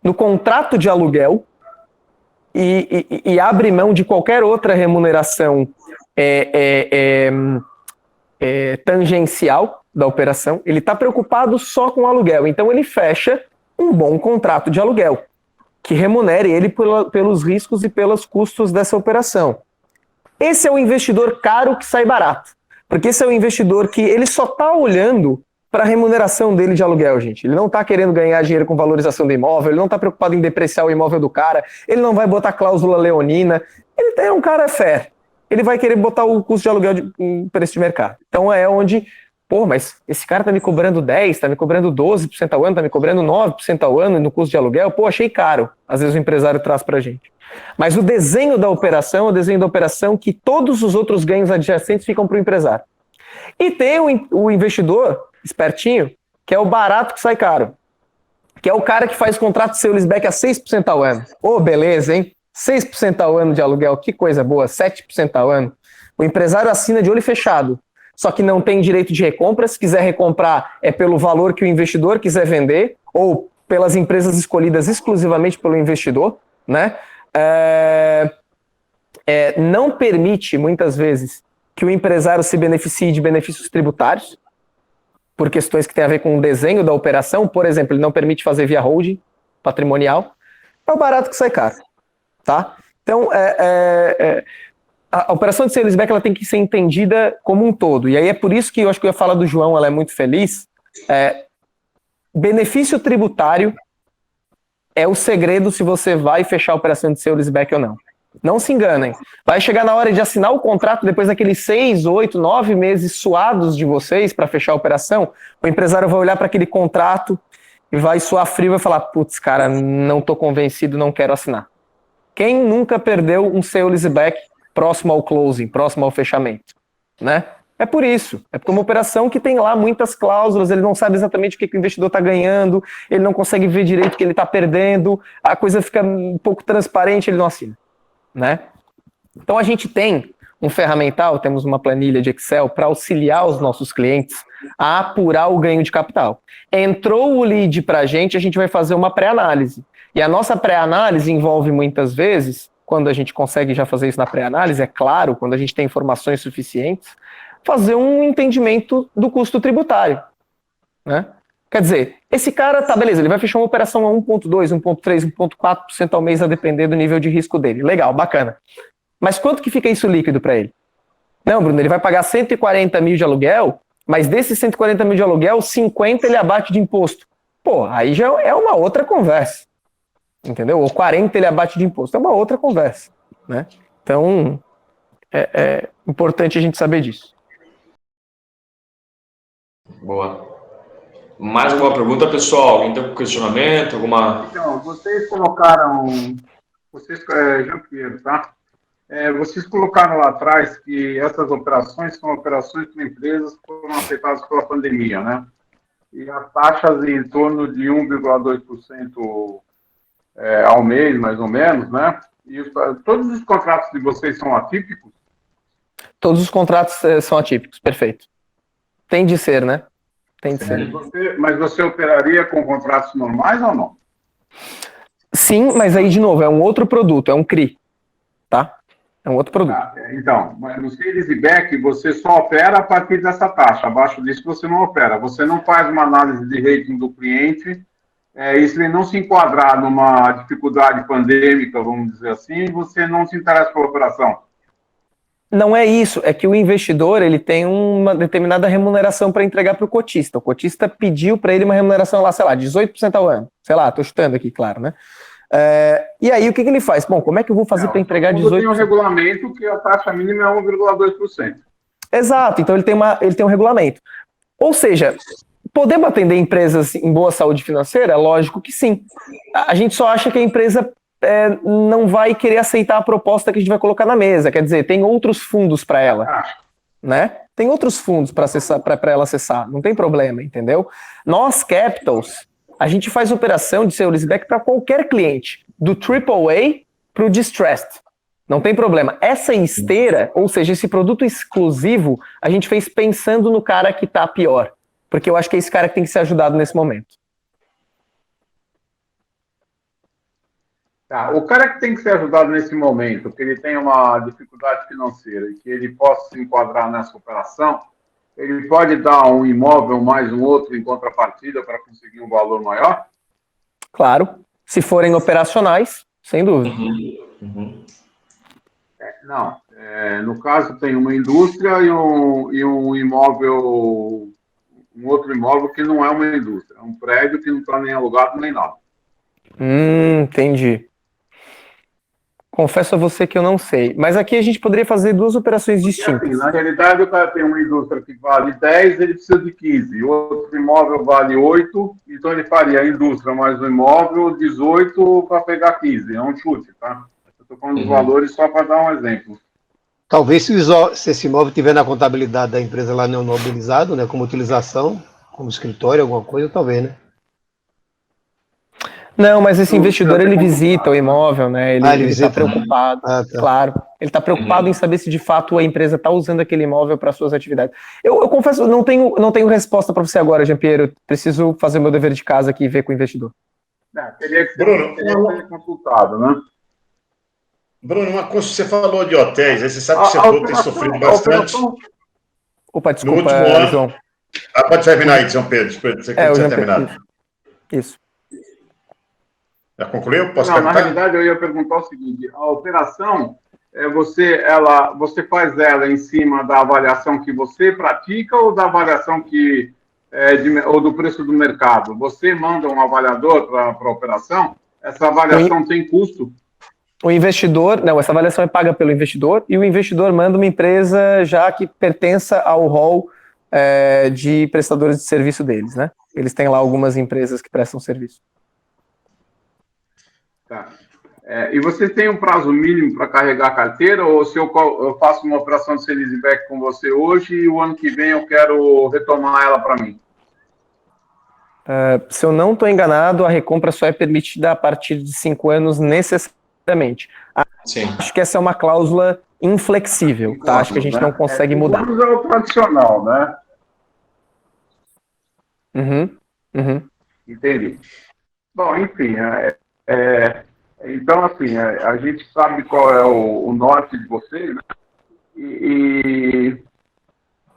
no contrato de aluguel e abre mão de qualquer outra remuneração tangencial da operação. Ele está preocupado só com o aluguel, então ele fecha um bom contrato de aluguel que remunere ele pelos riscos e pelos custos dessa operação. Esse é o investidor caro que sai barato, porque esse é o investidor que ele só está olhando para a remuneração dele de aluguel, gente. Ele não está querendo ganhar dinheiro com valorização do imóvel, ele não está preocupado em depreciar o imóvel do cara, ele não vai botar cláusula leonina, ele é um cara fair. Ele vai querer botar o custo de aluguel em preço de mercado. Então é onde, mas esse cara está me cobrando 10%, está me cobrando 12% ao ano, está me cobrando 9% ao ano no custo de aluguel, achei caro. Às vezes o empresário traz para a gente. Mas o desenho da operação é o desenho da operação que todos os outros ganhos adjacentes ficam para o empresário. E tem o investidor espertinho, que é o barato que sai caro, que é o cara que faz contrato de sale-leaseback a 6% ao ano. Beleza, hein? 6% ao ano de aluguel, que coisa boa, 7% ao ano. O empresário assina de olho fechado, só que não tem direito de recompra. Se quiser recomprar, é pelo valor que o investidor quiser vender, ou pelas empresas escolhidas exclusivamente pelo investidor, né? Não permite, muitas vezes, que o empresário se beneficie de benefícios tributários, por questões que têm a ver com o desenho da operação. Por exemplo, ele não permite fazer via holding patrimonial. É o barato que sai caro, tá? Então, a operação de sale-leaseback ela tem que ser entendida como um todo. E aí é por isso que eu acho que eu ia falar do João, ela é muito feliz. Benefício tributário é o segredo se você vai fechar a operação de sale-leaseback ou não. Não se enganem. Vai chegar na hora de assinar o contrato, depois daqueles 6, 8, 9 meses suados de vocês para fechar a operação, o empresário vai olhar para aquele contrato e vai suar frio e vai falar, putz, cara, não estou convencido, não quero assinar. Quem nunca perdeu um sale-leaseback próximo ao closing, próximo ao fechamento, né? É por isso. É porque é uma operação que tem lá muitas cláusulas, ele não sabe exatamente o que o investidor está ganhando, ele não consegue ver direito o que ele está perdendo, a coisa fica um pouco transparente, ele não assina, né? Então a gente tem um ferramental, temos uma planilha de Excel para auxiliar os nossos clientes a apurar o ganho de capital. Entrou o lead para a gente vai fazer uma pré-análise. E a nossa pré-análise envolve muitas vezes, quando a gente consegue já fazer isso na pré-análise, é claro, quando a gente tem informações suficientes, fazer um entendimento do custo tributário, né? Quer dizer, esse cara, tá, beleza, ele vai fechar uma operação a 1,2, 1,3, 1,4% ao mês, a depender do nível de risco dele. Legal, bacana. Mas quanto que fica isso líquido para ele? Não, Bruno, ele vai pagar 140 mil de aluguel, mas desses 140 mil de aluguel, 50 ele abate de imposto. Pô, aí já é uma outra conversa. Entendeu? Ou 40 ele abate de imposto. É uma outra conversa, né? Então, é importante a gente saber disso. Boa. Mais alguma pergunta, pessoal? Alguém tem algum questionamento? Alguma... Então, vocês colocaram... Jean-Pierre, tá? Vocês colocaram lá atrás que essas operações são operações com empresas que foram afetadas pela pandemia, né? E as taxas em torno de 1,2% ao mês, mais ou menos, né? E todos os contratos de vocês são atípicos? Todos os contratos são atípicos, perfeito. Tem de ser, né? Tem de ser. Mas você operaria com contratos normais ou não? Sim, mas aí, de novo, é um outro produto, é um CRI, tá? É um outro produto. Então, mas no Sales e Back, você só opera a partir dessa taxa. Abaixo disso, você não opera. Você não faz uma análise de rating do cliente. E se ele não se enquadrar numa dificuldade pandêmica, vamos dizer assim, você não se interessa pela operação. Não é isso, é que o investidor ele tem uma determinada remuneração para entregar para o cotista. O cotista pediu para ele uma remuneração lá, sei lá, 18% ao ano. Sei lá, estou chutando aqui, claro, né? E aí o que ele faz? Bom, como é que eu vou fazer para entregar 18%? Tem um regulamento que a taxa mínima é 1,2%. Exato, então ele tem um regulamento. Ou seja, podemos atender empresas em boa saúde financeira? Lógico que sim. A gente só acha que a empresa não vai querer aceitar a proposta que a gente vai colocar na mesa. Quer dizer, tem outros fundos para ela, né? Tem outros fundos para ela acessar. Não tem problema, entendeu? Nós, Capitals, a gente faz operação de sale-leaseback para qualquer cliente, do AAA para o distressed. Não tem problema. Essa esteira, ou seja, esse produto exclusivo, a gente fez pensando no cara que está pior. Porque eu acho que é esse cara que tem que ser ajudado nesse momento. Tá, o cara que tem que ser ajudado nesse momento, que ele tem uma dificuldade financeira e que ele possa se enquadrar nessa operação, ele pode dar um imóvel mais um outro em contrapartida para conseguir um valor maior? Claro, se forem operacionais, sem dúvida. Não, no caso tem uma indústria e um imóvel, um outro imóvel que não é uma indústria, é um prédio que não está nem alugado nem nada. Entendi. Confesso a você que eu não sei. Mas aqui a gente poderia fazer duas operações distintas. Assim, na realidade, o cara tem uma indústria que vale 10, ele precisa de 15. O outro imóvel vale 8, então ele faria a indústria mais o imóvel, 18 para pegar 15. É um chute, tá? Eu estou falando dos valores só para dar um exemplo. Talvez se esse imóvel estiver na contabilidade da empresa lá não mobilizado, né, como utilização, como escritório, alguma coisa, talvez, né? Não, mas esse investidor, ele visita o imóvel, né? Ele está preocupado, tá. Claro. Ele está preocupado em saber se de fato a empresa está usando aquele imóvel para suas atividades. Eu confesso, não tenho resposta para você agora, Jean-Pierre. Eu preciso fazer o meu dever de casa aqui e ver com o investidor. Teria que ser consultado, né? Bruno, uma coisa que você falou de hotéis, aí você sabe que você tem sofrido bastante. Opa, desculpa, no último ano. João. Pode terminar aí, João Pedro. Você quer terminar. Isso. Já concluiu? Posso perguntar? perguntar? Na realidade, eu ia perguntar o seguinte: a operação, você faz ela em cima da avaliação que você pratica ou da avaliação ou do preço do mercado? Você manda um avaliador para a operação? Essa avaliação tem custo? O investidor, não, essa avaliação é paga pelo investidor e o investidor manda uma empresa já que pertença ao rol de prestadores de serviço deles, né? Eles têm lá algumas empresas que prestam serviço. Tá. E você tem um prazo mínimo para carregar a carteira, ou se eu faço uma operação de sale-leaseback com você hoje e o ano que vem eu quero retomar ela para mim? Se eu não estou enganado, a recompra só é permitida a partir de 5 anos necessariamente. Sim. Acho que essa é uma cláusula inflexível, tá? Acho que a gente não consegue mudar. 5 anos é o tradicional, né? Entendi. Bom, enfim, então, assim, a gente sabe qual é o norte de vocês, né? E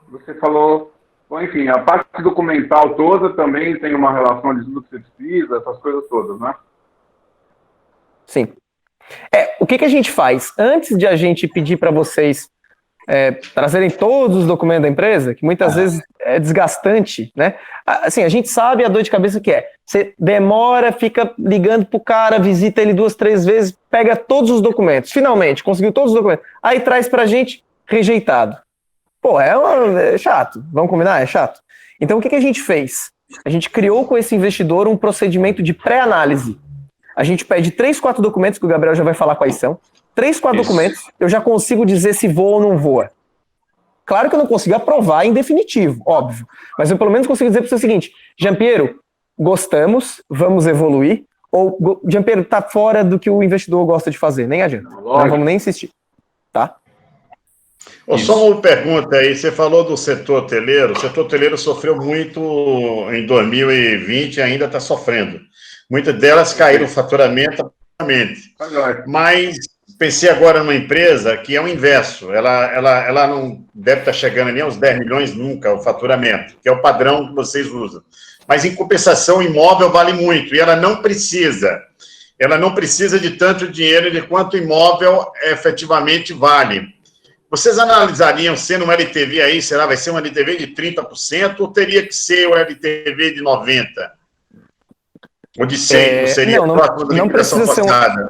você falou, Bom, enfim, a parte documental toda também tem uma relação de tudo que você precisa, essas coisas todas, né? Sim. O que a gente faz? Antes de a gente pedir para vocês trazerem todos os documentos da empresa, que muitas vezes é desgastante, né? Assim, a gente sabe a dor de cabeça que é. Você demora, fica ligando pro cara, visita ele 2, 3 vezes, pega todos os documentos, finalmente, conseguiu todos os documentos, aí traz pra gente rejeitado. Pô, é chato, vamos combinar? É chato. Então, o que a gente fez? A gente criou com esse investidor um procedimento de pré-análise. A gente pede 3, 4 documentos, que o Gabriel já vai falar quais são. 3, 4 documentos, eu já consigo dizer se voa ou não voa. Claro que eu não consigo aprovar em definitivo, óbvio. Mas eu pelo menos consigo dizer para você o seguinte: Jean-Pierre, gostamos, vamos evoluir. Ou, Jean-Pierre, tá fora do que o investidor gosta de fazer, nem adianta. Não vamos nem insistir, tá? Só uma pergunta aí, você falou do setor hoteleiro. O setor hoteleiro sofreu muito em 2020 e ainda está sofrendo. Muitas delas caíram o faturamento, mas pensei agora numa empresa que é o inverso. Ela não deve estar chegando nem aos 10 milhões nunca, o faturamento, que é o padrão que vocês usam. Mas, em compensação, o imóvel vale muito e ela não precisa de tanto dinheiro de quanto o imóvel efetivamente vale. Vocês analisariam, sendo um LTV aí, vai ser um LTV de 30% ou teria que ser um LTV de 90%? Ou de 100%, seria próximo da liquidação passada?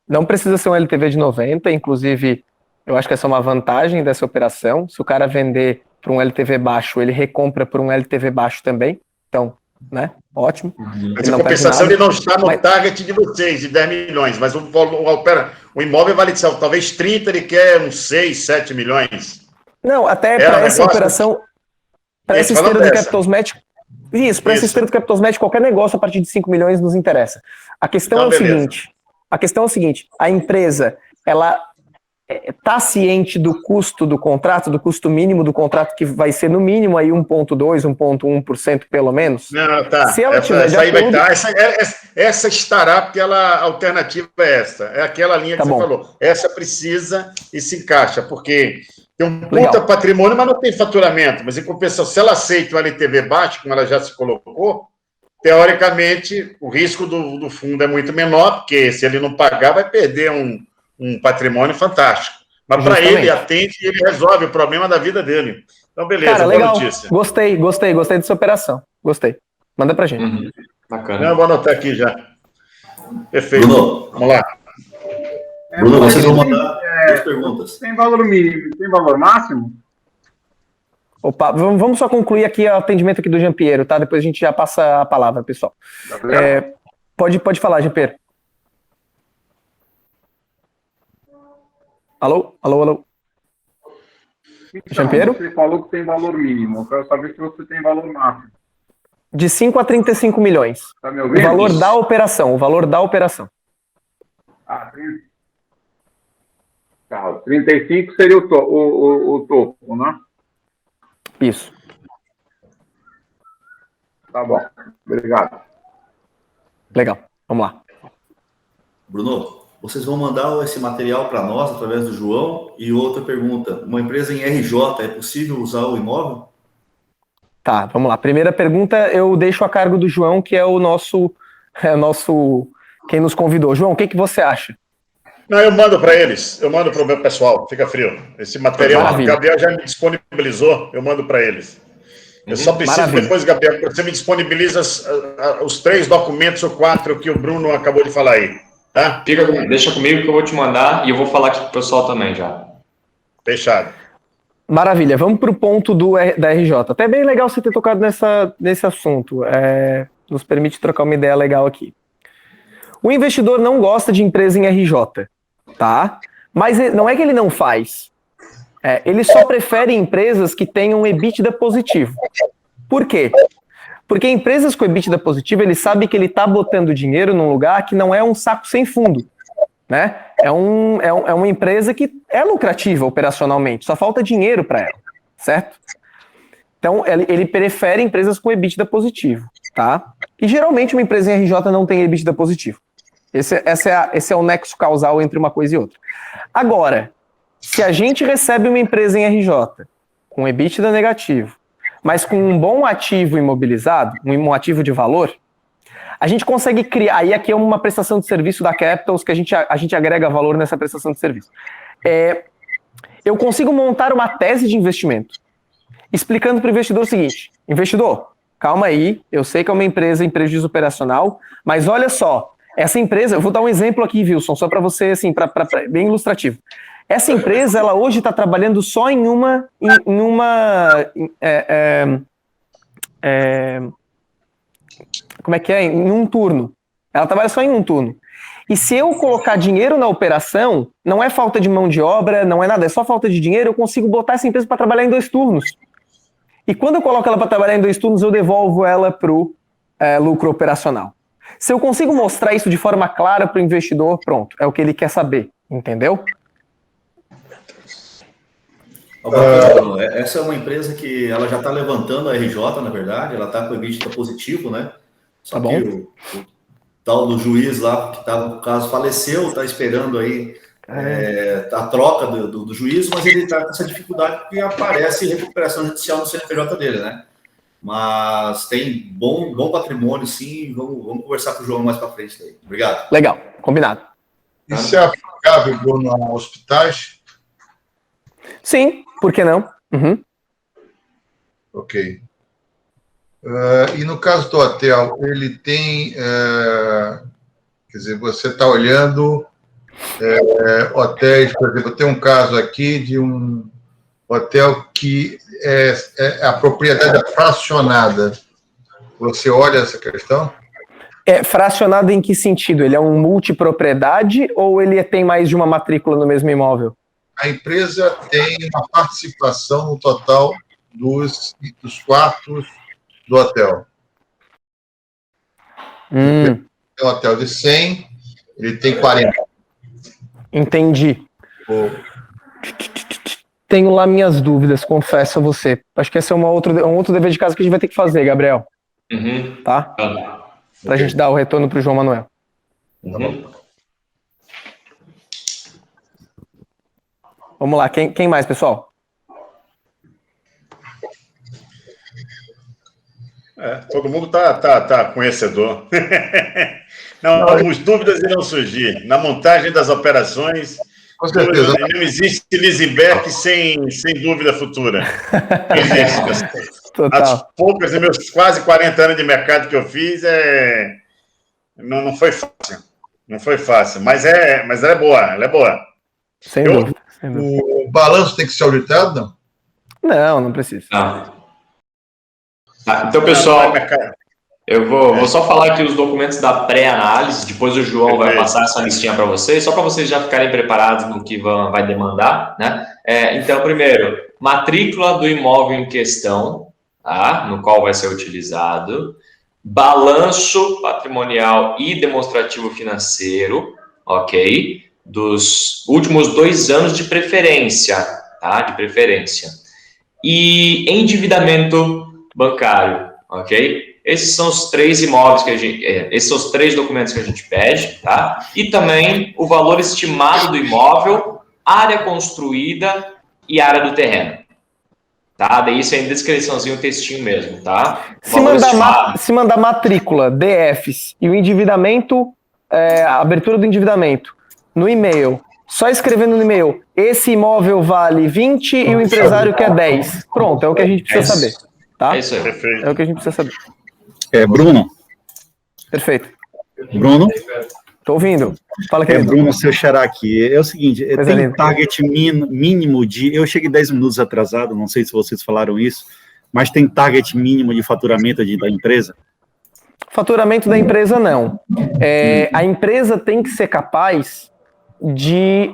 Não precisa ser um LTV de 90%, inclusive, eu acho que essa é uma vantagem dessa operação. Se o cara vender para um LTV baixo, ele recompra por um LTV baixo também. Então, né? Ótimo. Mas a compensação ele não está no target de vocês, de 10 milhões, mas o imóvel vale talvez 30, ele quer uns 6, 7 milhões. Não, até para essa operação, para essa esteira do Capital Match, para essa esteira do Capital Match, qualquer negócio a partir de 5 milhões nos interessa. A questão é o seguinte, a empresa, ela está ciente do custo do contrato, do custo mínimo do contrato, que vai ser no mínimo aí 1,2%, 1,1% pelo menos? Não, tá. Se ela tiver essa estará, porque a alternativa é essa. É aquela linha que você falou. Essa precisa e se encaixa, porque tem um puta patrimônio, mas não tem faturamento. Mas, em compensação, se ela aceita o LTV baixo, como ela já se colocou, teoricamente, o risco do fundo é muito menor, porque se ele não pagar, vai perder um patrimônio fantástico. Mas para ele, atende e ele resolve o problema da vida dele. Então, beleza, cara, boa notícia. Gostei dessa operação. Gostei. Manda pra gente. Bacana. Eu vou anotar aqui já. Perfeito. Bruno, vamos lá. Bruno, vocês vão mandar 2 perguntas. Tem valor mínimo, tem valor máximo? Opa, vamos só concluir aqui o atendimento aqui do Jean-Pierre, tá? Depois a gente já passa a palavra, pessoal. Pode falar, Jean-Pierre. Alô? Então, Jean-Pierre? Você falou que tem valor mínimo. Eu quero saber se você tem valor máximo. De 5 a 35 milhões. Tá me ouvindo? O valor da operação. Ah, 35 seria o topo, né? Isso. Tá bom. Obrigado. Legal. Vamos lá. Bruno, vocês vão mandar esse material para nós através do João? E outra pergunta, uma empresa em RJ, é possível usar o imóvel? Tá, vamos lá. Primeira pergunta eu deixo a cargo do João, que é o nosso quem nos convidou. João, o que você acha? Não, eu mando para eles, eu mando para o meu pessoal, fica frio. Esse material que o Gabriel já me disponibilizou, eu mando para eles. Eu só preciso depois, Gabriel, que você me disponibiliza os 3 documentos ou 4 que o Bruno acabou de falar aí. Tá? Deixa comigo que eu vou te mandar e eu vou falar aqui pro pessoal também já. Fechado. Maravilha, vamos para o ponto da RJ. Até bem legal você ter tocado nesse assunto. Nos permite trocar uma ideia legal aqui. O investidor não gosta de empresa em RJ, tá? Mas não é que ele não faz. Ele só prefere empresas que tenham EBITDA positivo. Por quê? Porque empresas com EBITDA positivo, ele sabe que ele está botando dinheiro num lugar que não é um saco sem fundo, né? É uma empresa que é lucrativa operacionalmente, só falta dinheiro para ela, certo? Então, ele prefere empresas com EBITDA positivo, tá? E geralmente uma empresa em RJ não tem EBITDA positivo. Esse é o nexo causal entre uma coisa e outra. Agora, se a gente recebe uma empresa em RJ com EBITDA negativo, mas com um bom ativo imobilizado, um ativo de valor, a gente consegue criar, aí aqui é uma prestação de serviço da Capitals, que a gente agrega valor nessa prestação de serviço. Eu consigo montar uma tese de investimento, explicando para o investidor o seguinte: investidor, calma aí, eu sei que é uma empresa em prejuízo operacional, mas olha só, essa empresa, eu vou dar um exemplo aqui, Wilson, só para você, assim, bem ilustrativo. Essa empresa, ela hoje está trabalhando só em em um turno. Ela trabalha só em um turno. E se eu colocar dinheiro na operação, não é falta de mão de obra, não é nada, é só falta de dinheiro, eu consigo botar essa empresa para trabalhar em 2 turnos. E quando eu coloco ela para trabalhar em 2 turnos, eu devolvo ela para o lucro operacional. Se eu consigo mostrar isso de forma clara para o investidor, pronto, é o que ele quer saber, entendeu? Essa é uma empresa que ela já está levantando a RJ, na verdade, ela está com o EBITDA positivo, né? Só que o tal do juiz lá, que estava no caso, faleceu, está esperando aí a troca do juiz, mas ele está com essa dificuldade porque aparece recuperação judicial no CNPJ dele, né? Mas tem bom patrimônio, sim, vamos conversar com o João mais para frente daí. Obrigado. Legal, combinado. Isso é aplicável, Bruno, a hospitais? Sim, por que não? Uhum. Ok. E no caso do hotel, ele tem... quer dizer, você está olhando hotéis, por exemplo, tem um caso aqui de um hotel que a propriedade é fracionada. Você olha essa questão? É fracionado em que sentido? Ele é um multipropriedade ou ele tem mais de uma matrícula no mesmo imóvel? A empresa tem uma participação no total dos quartos do hotel. É um hotel de 100, ele tem 40. Entendi. Tenho lá minhas dúvidas, confesso a você. Acho que esse é um outro dever de casa que a gente vai ter que fazer, Gabriel. Uhum. Tá? Pra gente dar o retorno pro João Manuel. Uhum. Vamos lá, quem mais, pessoal? Todo mundo tá conhecedor. Não, algumas dúvidas irão surgir. Na montagem das operações, com certeza. Não existe Liseberg sem dúvida futura. Total. As poucas, meus quase 40 anos de mercado que eu fiz, não foi fácil. Não foi fácil, mas ela é boa, ela é boa. Sem dúvida. O balanço tem que ser auditado, não? Não precisa. Então, pessoal, eu vou só falar aqui os documentos da pré-análise, depois o João vai passar essa listinha para vocês, só para vocês já ficarem preparados no que vai demandar, né? Então, primeiro, matrícula do imóvel em questão, tá? No qual vai ser utilizado, balanço patrimonial e demonstrativo financeiro, ok? Dos últimos 2 anos de preferência, tá? De preferência. E endividamento bancário, ok? Esses são os 3 imóveis esses são os 3 documentos que a gente pede, tá? E também o valor estimado do imóvel, área construída e área do terreno, tá? Daí isso é em descriçãozinho, o textinho mesmo, tá? Se mandar matrícula, DFs e o endividamento, a abertura do endividamento no e-mail, só escrevendo no e-mail, esse imóvel vale 20 e o empresário quer 10. Pronto, é o que a gente precisa saber. Tá? É isso aí. É o que a gente precisa saber. Bruno? Perfeito. Bruno? Tô ouvindo. Fala, querido. Bruno, seu xará aqui. É o seguinte, tem target mínimo de... Eu cheguei 10 minutos atrasado, não sei se vocês falaram isso, mas tem target mínimo de faturamento da empresa? Faturamento da empresa, não. A empresa tem que ser capaz de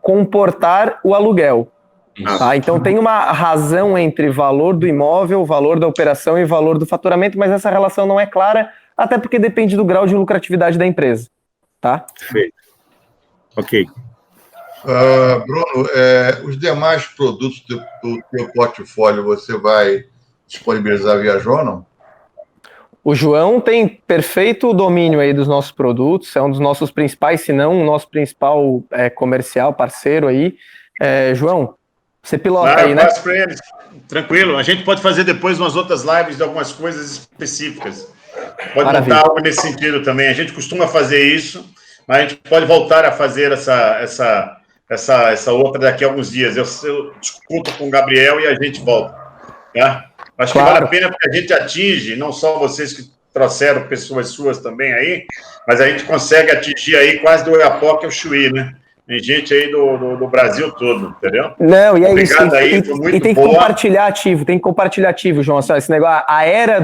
comportar o aluguel. Tá? Então tem uma razão entre valor do imóvel, valor da operação e valor do faturamento, mas essa relação não é clara, até porque depende do grau de lucratividade da empresa. Tá? Perfeito. Ok. Bruno, os demais produtos do teu portfólio você vai disponibilizar via João? O João tem perfeito domínio aí dos nossos produtos, é um dos nossos principais, se não o nosso principal comercial, parceiro aí. João, Você pilota aí, né? Eu passo para eles. Tranquilo. A gente pode fazer depois umas outras lives de algumas coisas específicas. Pode montar algo nesse sentido também. A gente costuma fazer isso, mas a gente pode voltar a fazer essa outra daqui a alguns dias. Eu discuto com o Gabriel e a gente volta. Tá? Acho que vale a pena porque a gente atinge, não só vocês que trouxeram pessoas suas também aí, mas a gente consegue atingir aí quase do Oiapoque ao Chuí, né? Tem gente aí do Brasil todo, entendeu? Não, e é obrigado isso. Aí, foi muito e tem boa. Que compartilhar ativo, João. Esse negócio, a era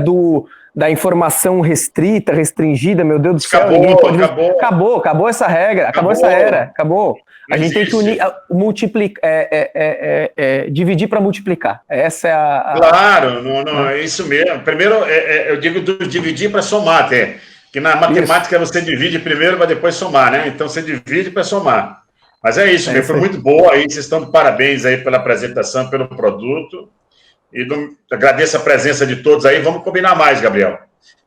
da informação restrita, restringida, meu Deus do céu. Acabou essa regra, acabou essa era, acabou. A gente tem que dividir para multiplicar. Essa é a... Claro, não, é isso mesmo. Primeiro, eu digo dividir para somar até. Que na matemática você divide primeiro para depois somar, né? Então você divide para somar. Mas é isso, foi muito boa aí. Vocês estão de parabéns aí pela apresentação, pelo produto. E agradeço a presença de todos aí. Vamos combinar mais, Gabriel.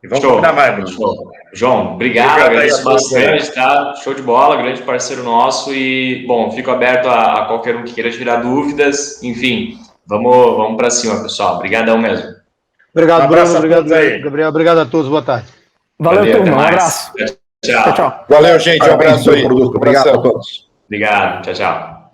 E vamos combinar mais, Bruno. João, obrigado, agradeço bastante, tá? Show de bola, grande parceiro nosso. E, bom, fico aberto a qualquer um que queira tirar dúvidas. Enfim, vamos para cima, pessoal. Obrigadão mesmo. Obrigado, Bruno. Obrigado, Gabriel. Obrigado a todos. Boa tarde. Valeu, turma. Um abraço. Tchau. Valeu, gente. Um abraço aí. Obrigado a todos. Obrigado. Tchau.